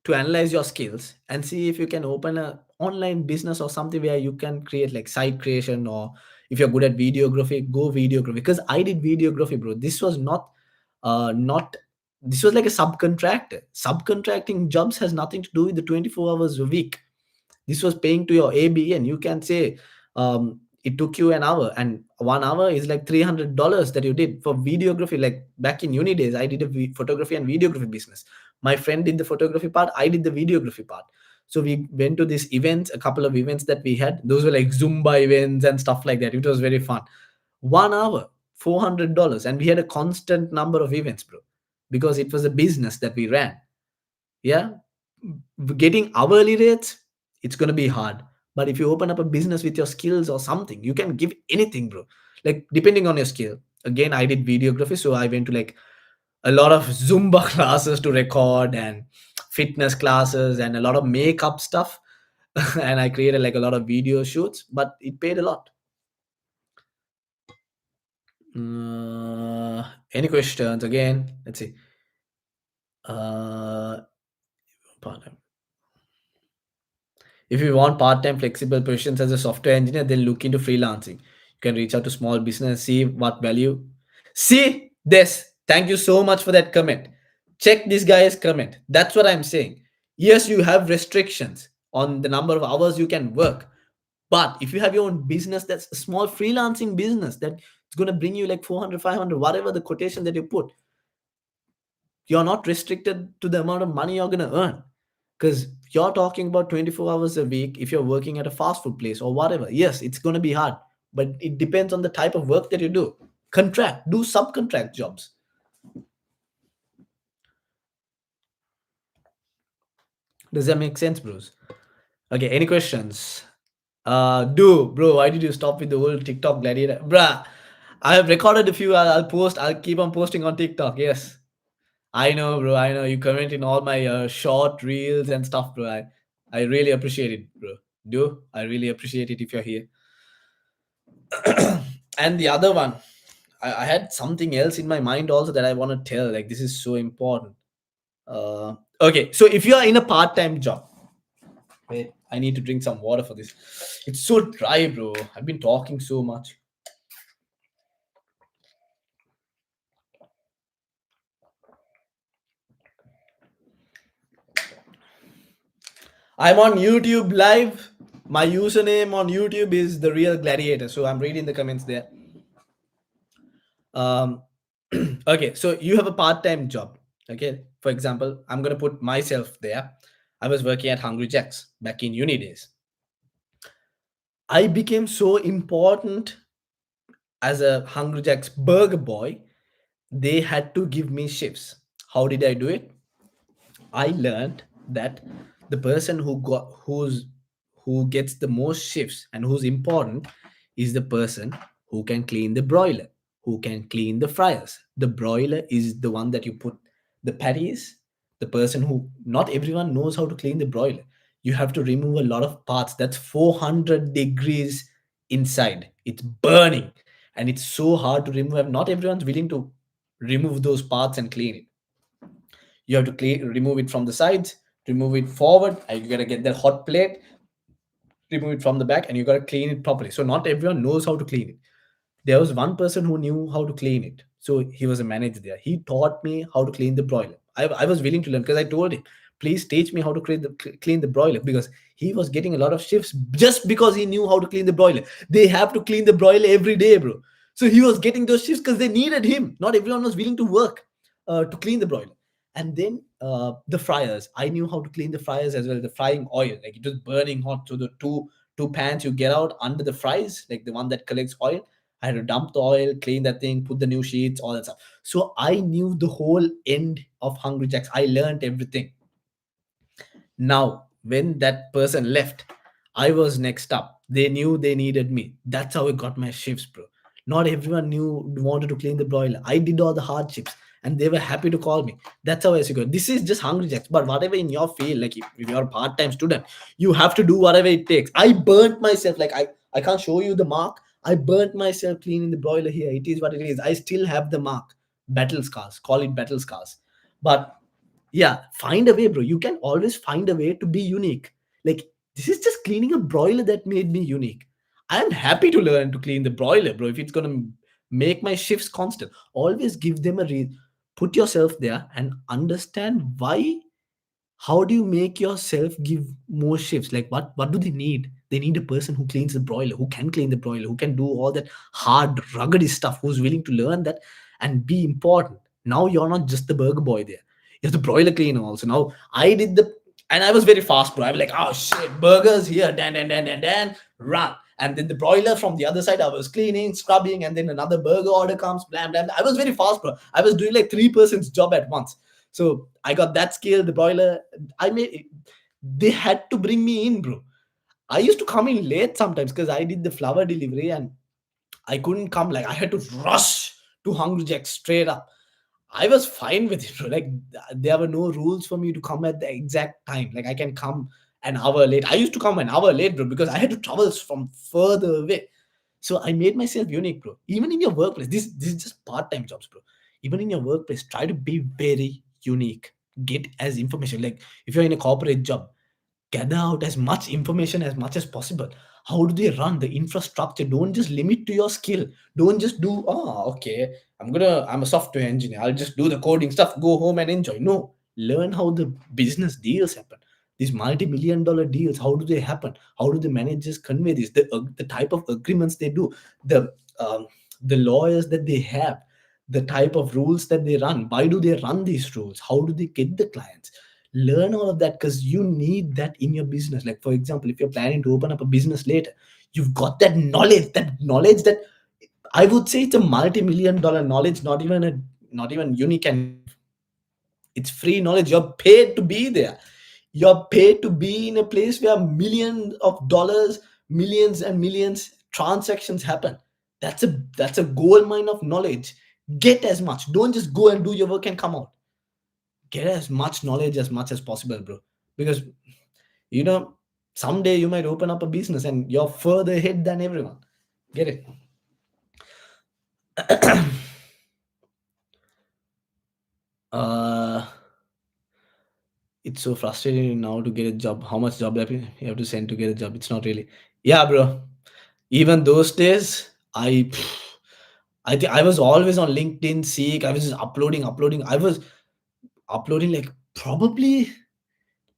to analyze your skills and see if you can open a online business or something where you can create like site creation. Or if you're good at videography, go videography, because I did videography, bro. This was not this was like a subcontracting jobs. Has nothing to do with the 24 hours a week. This was paying to your ABN. You can say it took you an hour, and 1 hour is like $300 that you did for videography. Like, back in uni days, I did a photography and videography business. My friend did the photography part, I did the videography part. So we went to these events, a couple of events that we had. Those were like Zumba events and stuff like that. It was very fun. 1 hour, $400, and we had a constant number of events, bro, because it was a business that we ran. Yeah, getting hourly rates, it's going to be hard. But if you open up a business with your skills or something, you can give anything, bro. Like, depending on your skill. Again, I did videography, so I went to like a lot of Zumba classes to record, and fitness classes, and a lot of makeup stuff. And I created like a lot of video shoots, but it paid a lot. Any questions? Again, let's see. uh Pardon. If you want part-time flexible positions as a software engineer, then look into freelancing. You can reach out to small business, see what value. See this. Thank you so much for that comment. Check this guy's comment. That's what I'm saying. Yes, you have restrictions on the number of hours you can work. But if you have your own business, that's a small freelancing business that it's going to bring you like 400, 500, whatever the quotation that you put, you're not restricted to the amount of money you're going to earn. Because you're talking about 24 hours a week if you're working at a fast food place or whatever. Yes, it's going to be hard, but it depends on the type of work that you do. Do subcontract jobs. Does that make sense, Bruce? Okay, any questions? Bro, why did you stop with the whole TikTok gladiator? Bruh, I have recorded a few. I'll keep on posting on TikTok. Yes. I know, bro. I know you comment in all my short reels and stuff, bro. I really appreciate it, bro. Do I really appreciate it if you're here. And the other one, I had something else in my mind also that I want to tell. Like this is so important. Okay, so if you are in a part-time job, wait, I need to drink some water for this. It's so dry, bro. I've been talking so much. I'm on YouTube live. My username on YouTube is the real gladiator. So I'm reading the comments there. Um, okay, so you have a part-time job. Okay, for example, I'm gonna put myself there. I was working at Hungry Jacks back in uni days. I became so important as a Hungry Jacks burger boy. They had to give me shifts. How did I do it? I learned that the person who gets the most shifts and who's important is the person who can clean the broiler, who can clean the fryers. The broiler is the one that you put the patties. The person who not everyone knows how to clean the broiler. You have to remove a lot of parts. That's 400 degrees inside. It's burning and it's so hard to remove. Not everyone's willing to remove those parts and clean it. You have to remove it from the sides, remove it forward, and you gotta get that hot plate, remove it from the back, and you gotta clean it properly. So not everyone knows how to clean it. There was one person who knew how to clean it. So he was a manager there. He taught me how to clean the broiler. I was willing to learn because I told him, please teach me how to clean the broiler, because he was getting a lot of shifts just because he knew how to clean the broiler. They have to clean the broiler every day, bro. So he was getting those shifts because they needed him. Not everyone was willing to work to clean the broiler. And then the fryers. I knew how to clean the fryers as well. The frying oil, like it was burning hot. So the two pans you get out under the fries, like the one that collects oil, I had to dump the oil, clean that thing, put the new sheets, all that stuff. So I knew the whole end of Hungry Jacks. I learned everything. Now, when that person left, I was next up. They knew they needed me. That's how I got my shifts, bro. Not everyone knew wanted to clean the broiler. I did all the hard shifts, and they were happy to call me. That's how I secured. This is just Hungry Jacks, but whatever in your field, like if you're a part-time student, you have to do whatever it takes. I burnt myself. Like I can't show you the mark. I burnt myself cleaning the broiler here. It is what it is. I still have the mark. Battle scars. Call it battle scars. But yeah, find a way, bro. You can always find a way to be unique. Like this is just cleaning a broiler that made me unique. I am happy to learn to clean the broiler, bro. If it's gonna make my shifts constant, always give them a put yourself there and understand why. How do you make yourself give more shifts? Like what do they need? They need a person who cleans the broiler, who can clean the broiler, who can do all that hard rugged stuff, who's willing to learn that and be important. Now you're not just the burger boy there, you're the broiler cleaner also. Now I did the, and I was very fast, bro. I was like, oh shit, burgers here, dan, run. And then the broiler from the other side, I was cleaning, scrubbing, and then another burger order comes, blam, blam. I was very fast, bro. I was doing like 3%'s job at once. So I got that skill, the broiler. I made, they had to bring me in, bro. I used to come in late sometimes because I did the flower delivery and I couldn't come. Like I had to rush to Hungry Jack straight up. I was fine with it, bro. Like there were no rules for me to come at the exact time. Like I can come an hour late. I used to come an hour late, bro, because I had to travel from further away. So I made myself unique, bro. Even in your workplace, this is just part-time jobs, bro. Even in your workplace, try to be very unique. Get as information. Like if you're in a corporate job, gather out as much information as much as possible. How do they run the infrastructure? Don't just limit to your skill. Don't just do, oh okay, I'm a software engineer, I'll just do the coding stuff, go home and enjoy. No, learn how the business deals happen. These multi-million dollar deals, how do they happen? How do the managers convey this? The type of agreements they do, um, the lawyers that they have, the type of rules that they run. Why do they run these rules? How do they get the clients? Learn all of that because you need that in your business. Like for example, if you're planning to open up a business later, you've got that knowledge that I would say it's a multi-million dollar knowledge, not even unique, and it's free knowledge. You're paid to be there. You're paid to be in a place where millions of dollars, millions and millions transactions happen. That's a gold mine of knowledge. Get as much. Don't just go and do your work and come out. Get as much knowledge as much as possible, bro. Because You know, someday you might open up a business and you're further ahead than everyone. Get it? uh it's so frustrating now to get a job. How much job you have to send to get a job? It's not really. Yeah, bro. Even those days, I think I was always on LinkedIn, Seek. I was just uploading. I was uploading like probably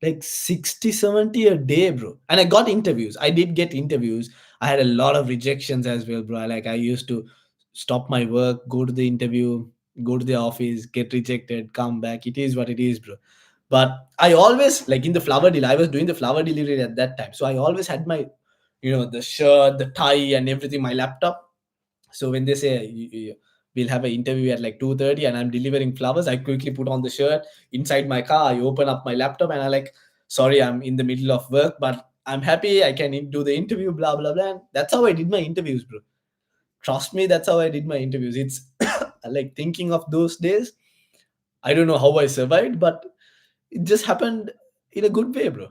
like 60, 70 a day, bro. And I got interviews. I did get interviews. I had a lot of rejections as well, bro. Like I used to stop my work, go to the interview, go to the office, get rejected, come back. It is what it is, bro. But I always, like in the flower deal, I was doing the flower delivery at that time. So I always had my, the shirt, the tie, and everything, my laptop. So when they say we'll have an interview at like 2:30 and I'm delivering flowers, I quickly put on the shirt inside my car. I open up my laptop and I like, sorry, I'm in the middle of work, but I'm happy I can do the interview, blah blah blah. And that's how I did my interviews, bro. Trust me, that's how I did my interviews. It's like thinking of those days. I don't know how I survived, but it just happened in a good way, bro.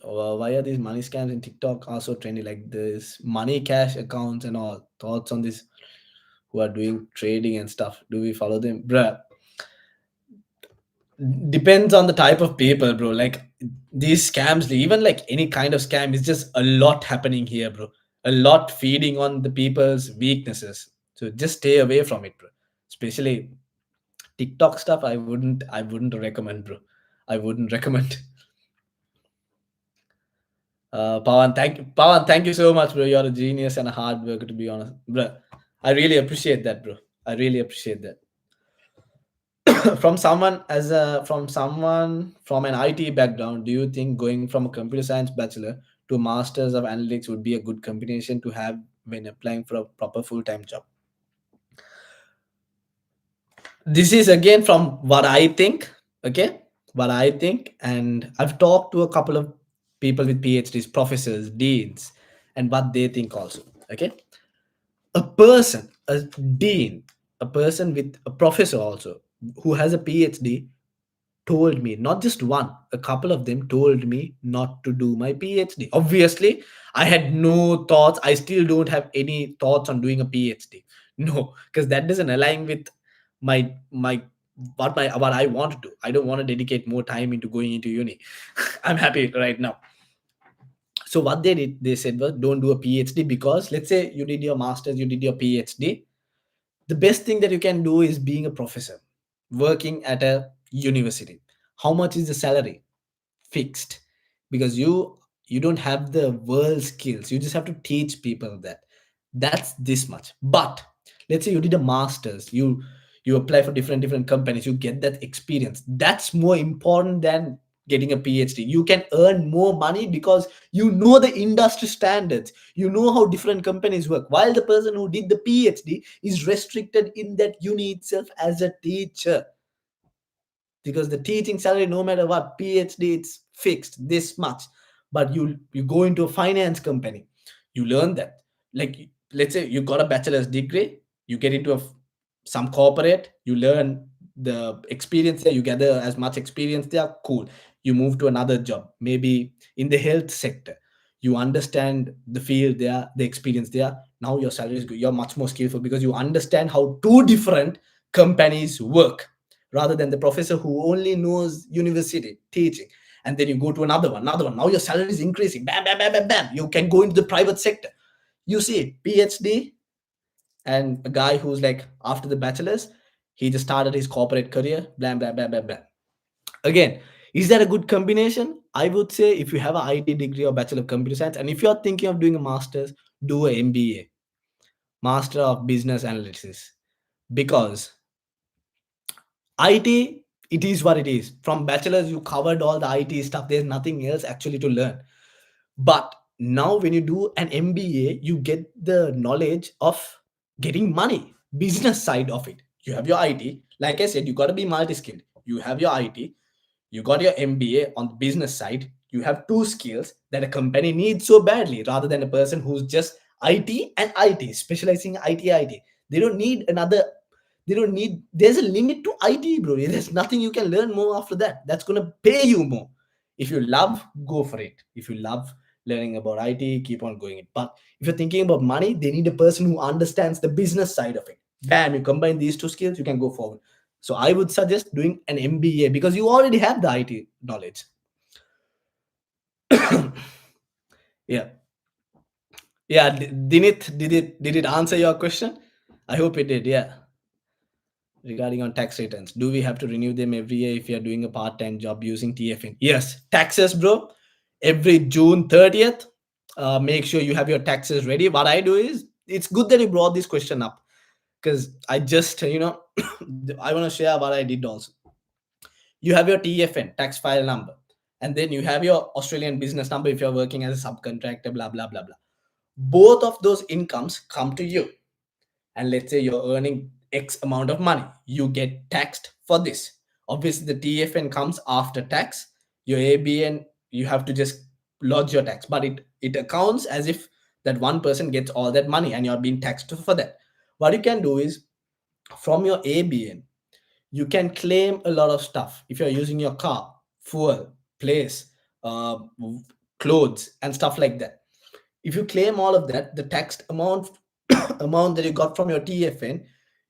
Why are these money scams in TikTok also trendy? Like this money cash accounts and all. Thoughts on this? Who are doing trading and stuff? Do we follow them, bruh? Depends on the type of people, bro. Like these scams, even like any kind of scam, is just a lot happening here, bro. A lot feeding on the people's weaknesses. So just stay away from it, bro. Especially TikTok stuff. I wouldn't recommend, bro. I wouldn't recommend. Pawan, thank you so much, bro. You're a genius and a hard worker, to be honest, bro. I really appreciate that, bro. I really appreciate that. From someone from an IT background, do you think going from a computer science bachelor to masters of analytics would be a good combination to have when applying for a proper full-time job? This is again from what I think. Okay, what I think, and I've talked to a couple of people with PhDs, professors, deans, and what they think also. Okay, a person, a dean, a person with a professor also who has a PhD told me, not just one, a couple of them told me not to do my PhD. Obviously, I had no thoughts. I still don't have any thoughts on doing a PhD. No, because that doesn't align with my what I want to do. I don't want to dedicate more time into going into uni. I'm happy right now. So what they did, they said was don't do a PhD because let's say you did your masters, you did your PhD. The best thing that you can do is being a professor, working at a university. How much is the salary? Fixed, because you don't have the world skills. You just have to teach people that's this much. But let's say you did a masters, you apply for different companies, you get that experience. That's more important than getting a PhD. You can earn more money because you know the industry standards, you know how different companies work, while the person who did the PhD is restricted in that uni itself as a teacher. Because the teaching salary, no matter what, PhD, it's fixed this much. But you go into a finance company, you learn that. Like let's say you got a bachelor's degree, you get into some corporate, you learn the experience there, you gather as much experience there, cool. You move to another job, maybe in the health sector, you understand the field there, the experience there. Now your salary is good, you're much more skillful because you understand how two different companies work, rather than the professor who only knows university teaching. And then you go to another one. Now your salary is increasing. Bam, bam, bam, bam, bam. You can go into the private sector. You see, PhD and a guy who's like after the bachelor's, he just started his corporate career. Blam, blam, blam, blam, blam. Again, is that a good combination? I would say if you have an IT degree or Bachelor of Computer Science, and if you're thinking of doing a master's, do a MBA, Master of Business Analysis, because IT, it is what it is. From bachelor's, you covered all the IT stuff. There's nothing else actually to learn. But now, when you do an MBA, you get the knowledge of getting money, business side of it. You have your IT. Like I said, you got to be multi skilled. You have your IT, you got your MBA on the business side. You have two skills that a company needs so badly, rather than a person who's just IT and IT, specializing IT. They don't need another They don't need. There's a limit to IT, bro. There's nothing you can learn more after that. That's gonna pay you more. If you love, go for it. If you love learning about IT, keep on going it. But if you're thinking about money, they need a person who understands the business side of it. Bam, you combine these two skills, you can go forward. So I would suggest doing an MBA because you already have the IT knowledge. Yeah. Yeah, Dinit, did it answer your question? I hope it did. Yeah. Regarding on tax returns, do we have to renew them every year if you are doing a part-time job using TFN? Yes, taxes, bro. Every June 30th, make sure you have your taxes ready. What I do is, it's good that you brought this question up because I just, I want to share what I did also. You have your TFN, tax file number, and then you have your Australian business number if you're working as a subcontractor, blah, blah, blah, blah. Both of those incomes come to you, and let's say you're earning X amount of money, you get taxed for this. Obviously, the TFN comes after tax. Your ABN, you have to just lodge your tax, but it accounts as if that one person gets all that money and you're being taxed for that. What you can do is, from your ABN, you can claim a lot of stuff if you're using your car, fuel, place, uh, clothes, and stuff like that. If you claim all of that, the taxed amount amount that you got from your TFN,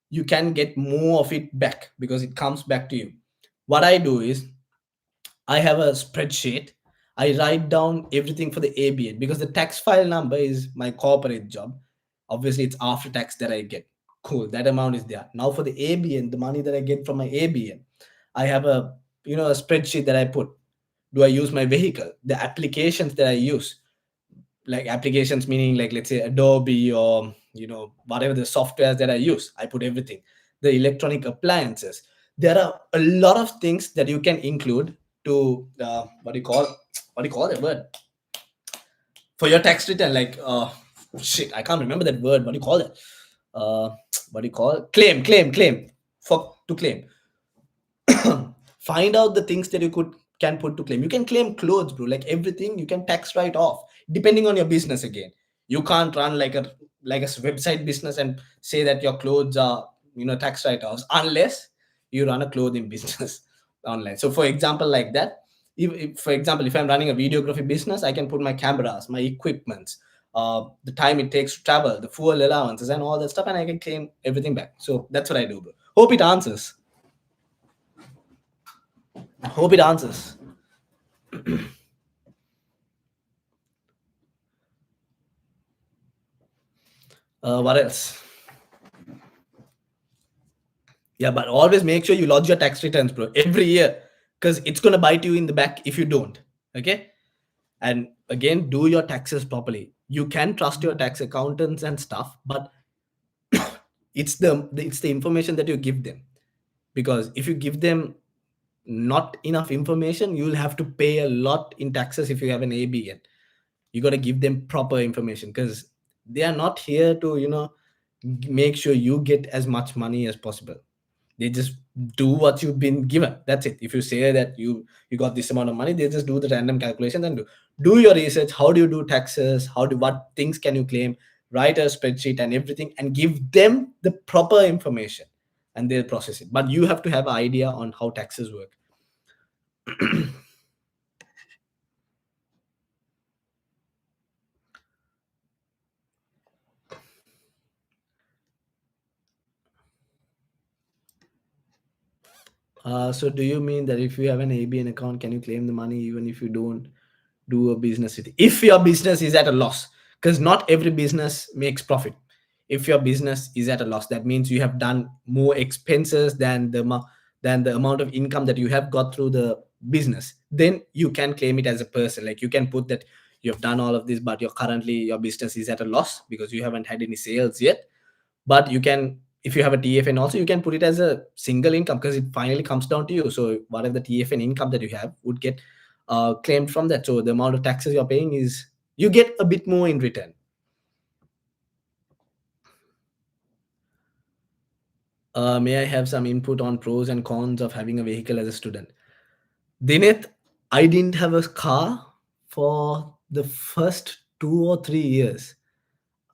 you can get more of it back because it comes back to you. What I do is, I have a spreadsheet. I write down everything for the ABN because the tax file number is my corporate job. Obviously, it's after tax that I get. Cool, that amount is there. Now for the ABN, the money that I get from my ABN, I have a spreadsheet that I put. Do I use my vehicle? The applications that I use, like applications meaning, like, let's say Adobe, or whatever the softwares that I use, I put everything. The electronic appliances, there are a lot of things that you can include to what do you call that word for your tax return, like shit, I can't remember that word. What do you call it? uh what do you call it? Claim for to claim. Find out the things that you can put to claim. You can claim clothes, bro. Like everything you can tax write off, depending on your business. Again, you can't run like a website business and say that your clothes are tax write offs unless you run a clothing business online. So for example, like that, for example, if I'm running a videography business, I can put my cameras, my equipments, the time it takes to travel, the fuel allowances, and all that stuff, and I can claim everything back. So that's what I do, bro. Hope it answers. Hope it answers. What else? Yeah, but always make sure you lodge your tax returns, bro, every year, because it's gonna bite you in the back if you don't. Okay, and again, do your taxes properly. You can trust your tax accountants and stuff, but it's the information that you give them. Because if you give them not enough information, you'll have to pay a lot in taxes if you have an ABN. You got to give them proper information because they are not here to make sure you get as much money as possible. They just do what you've been given. That's it. If you say that you got this amount of money, they just do the random calculations and do your research. How do you do taxes? What things can you claim? Write a spreadsheet and everything, and give them the proper information, and they'll process it. But you have to have an idea on how taxes work. So do you mean that if you have an ABN account, can you claim the money even if you don't do a business with it? If your business is at a loss, because not every business makes profit. If your business is at a loss, that means you have done more expenses than the amount of income that you have got through the business. Then you can claim it as a person. Like you can put that you have done all of this, but your business is at a loss because you haven't had any sales yet. But you can, if you have a TFN also, you can put it as a single income because it finally comes down to you. So whatever the TFN income that you have would get claimed from that. So the amount of taxes you're paying is, you get a bit more in return. May I have some input on pros and cons of having a vehicle as a student? Dinit, I didn't have a car for the first 2 or 3 years.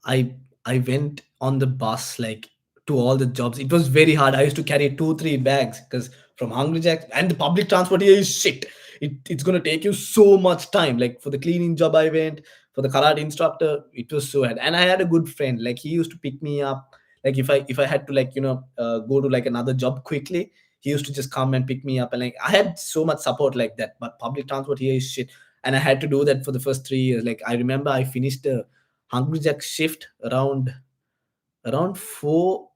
I I went on the bus like to all the jobs. It was very hard. I used to carry 2 3 bags because from Hungry Jack, and the public transport here is shit. It's gonna take you so much time. Like for the cleaning job I went, for the karate instructor, it was so hard. And I had a good friend. Like he used to pick me up. Like if I had to like go to like another job quickly, he used to just come and pick me up. And like I had so much support like that. But public transport here is shit. And I had to do that for the first 3 years. Like I remember I finished a Hungry Jack shift around 4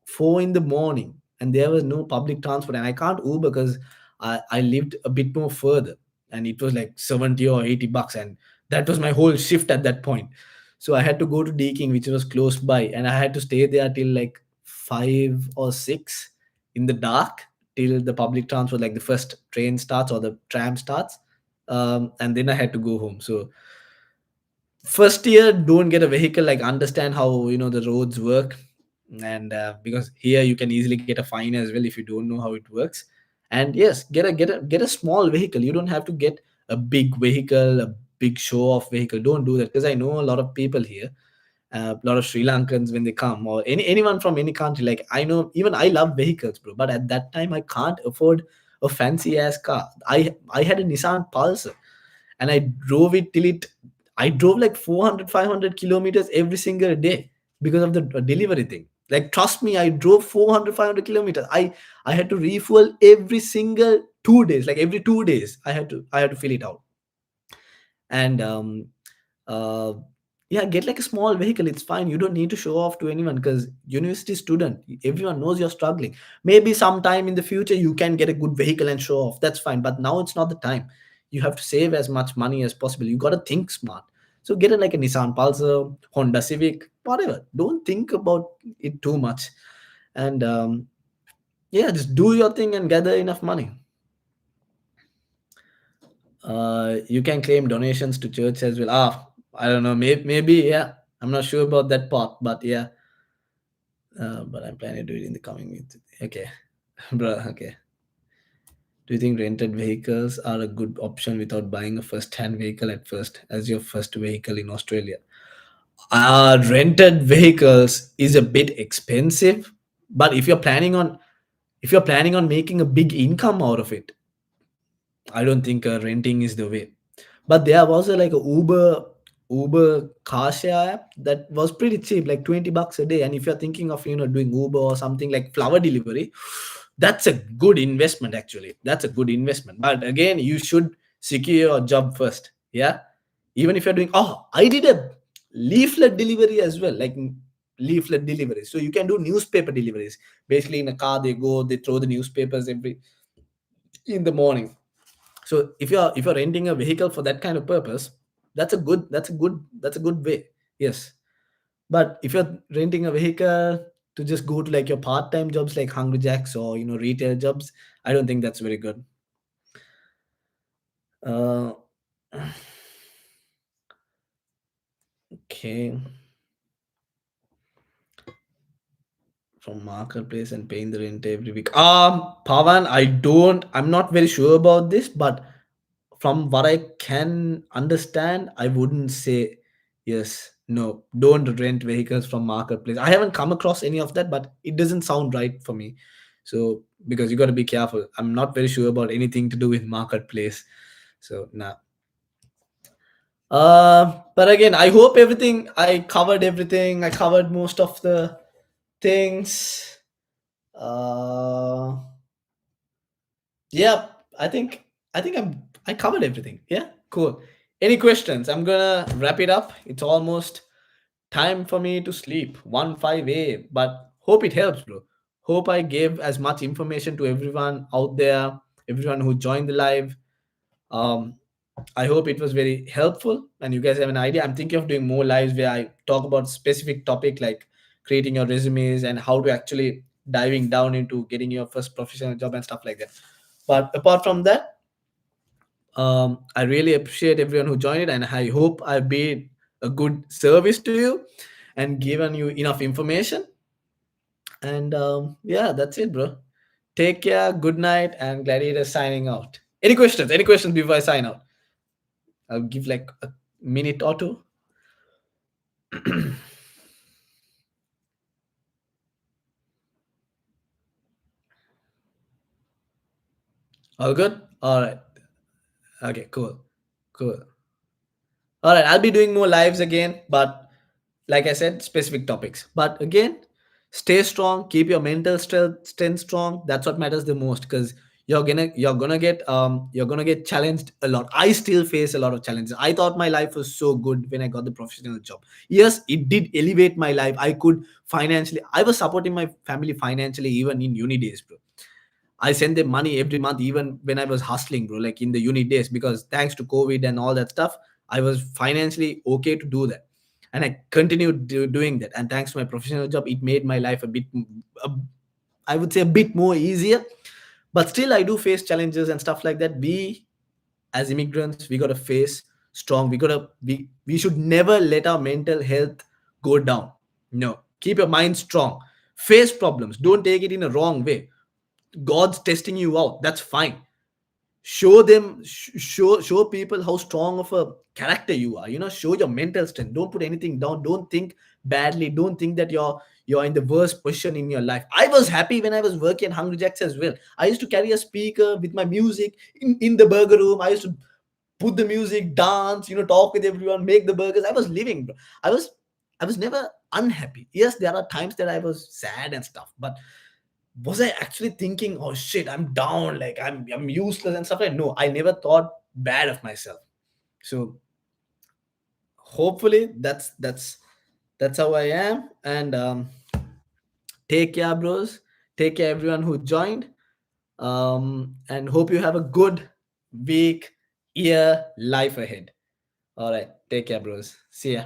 in the morning, and there was no public transport, and I can't Uber because I lived a bit more further, and it was like 70 or 80 bucks, and that was my whole shift at that point. So I had to go to Deakin, which was close by, and I had to stay there till like 5 or 6 in the dark till the public transport, like the first train starts or the tram starts. And then I had to go home. So first year, don't get a vehicle, like understand how the roads work. And because here you can easily get a fine as well if you don't know how it works. And yes, get a small vehicle. You don't have to get a big vehicle, a big show off vehicle. Don't do that, because I know a lot of people here, a lot of Sri Lankans, when they come, or anyone from any country. Like I know, even I love vehicles, bro, but at that time I can't afford a fancy ass car. I had a Nissan Pulsar, and I drove it till it I drove like 400 500 kilometers every single day because of the delivery thing. Like trust me, I drove 400 500 kilometers. I had to refuel every single 2 days. Like every 2 days I had to fill it out. And uh yeah, get like a small vehicle. It's fine. You don't need to show off to anyone, because university student, everyone knows you're struggling. Maybe sometime in the future you can get a good vehicle and show off. That's fine, but now it's not the time. You have to save as much money as possible. You got to think smart. So get a like a Nissan Pulsar, Honda Civic, whatever. Don't think about it too much. And yeah, just do your thing and gather enough money. You can claim donations to church as well. I don't know. Maybe, yeah. I'm not sure about that part, but yeah. But I'm planning to do it in the coming week. Okay, bro. Okay. Do you think rented vehicles are a good option without buying a first-hand vehicle at first, as your first vehicle in Australia? Rented vehicles is a bit expensive, but if you're planning on making a big income out of it, I don't think renting is the way. But there was like a Uber car share app that was pretty cheap, like 20 bucks a day. And if you're thinking of doing Uber or something like flower delivery, that's a good investment actually. That's a good investment. But again, you should secure your job first. Yeah. Even if you're doing, I did a leaflet delivery as well, like leaflet delivery. So you can do newspaper deliveries. Basically, in a car, they throw the newspapers every in the morning. So if you're renting a vehicle for that kind of purpose, that's a good way. Yes. But if you're renting a vehicle to just go to like your part-time jobs like Hungry Jacks or retail jobs, I don't think that's very good. uh okay. From marketplace and paying the rent every week. Pavan, I'm not very sure about this, but from what I can understand, I wouldn't say yes. No, don't rent vehicles from marketplace. I haven't come across any of that, but it doesn't sound right for me. So because you got to be careful. I'm not very sure about anything to do with marketplace. So nah. But again, I hope everything I covered everything. I covered most of the things. Uh, yeah, I think I covered everything. Yeah, cool. Any questions? I'm gonna wrap it up. It's almost time for me to sleep. 1 5 a. But hope it helps, bro. Hope I gave as much information to everyone out there, everyone who joined the live. Um, I hope it was very helpful and you guys have an idea. I'm thinking of doing more lives where I talk about specific topic like creating your resumes and how to actually diving down into getting your first professional job and stuff like that. But apart from that, I really appreciate everyone who joined it, and I hope I've been a good service to you and given you enough information. And yeah, that's it, bro. Take care. Good night. And Gladiator signing out. Any questions? Any questions before I sign out? I'll give like a minute or two. All good? All right. Okay, cool. Cool. All right, I'll be doing more lives again, but like I said, specific topics. But again, stay strong, keep your mental strength strong. That's what matters the most because you're gonna get challenged a lot. I still face a lot of challenges. I thought my life was so good when I got the professional job. Yes, it did elevate my life. I could financially, I was supporting my family financially even in uni days, bro. I sent them money every month, even when I was hustling, bro, like in the uni days, because thanks to COVID and all that stuff, I was financially okay to do that. And I continued doing that. And thanks to my professional job, it made my life a bit, a, I would say a bit more easier. But still, I do face challenges and stuff like that. We, as immigrants, we got to face strong. We should never let our mental health go down. No, keep your mind strong. Face problems. Don't take it in a wrong way. God's testing you out. That's fine. Show them, show people how strong of a character you are. Show your mental strength. Don't put anything down. Don't think badly. Don't think that you're in the worst position in your life. I was happy when I was working at Hungry Jacks as well. I used to carry a speaker with my music in the burger room. I used to put the music, dance, talk with everyone, make the burgers. I was living, bro. I was never unhappy. Yes, there are times that I was sad and stuff, but was I actually thinking, oh shit, I'm down, like I'm useless and stuff like? No, I never thought bad of myself. So hopefully that's how I am. And take care, bros. Take care, everyone who joined. And hope you have a good week, year, life ahead. All right, take care, bros. See ya.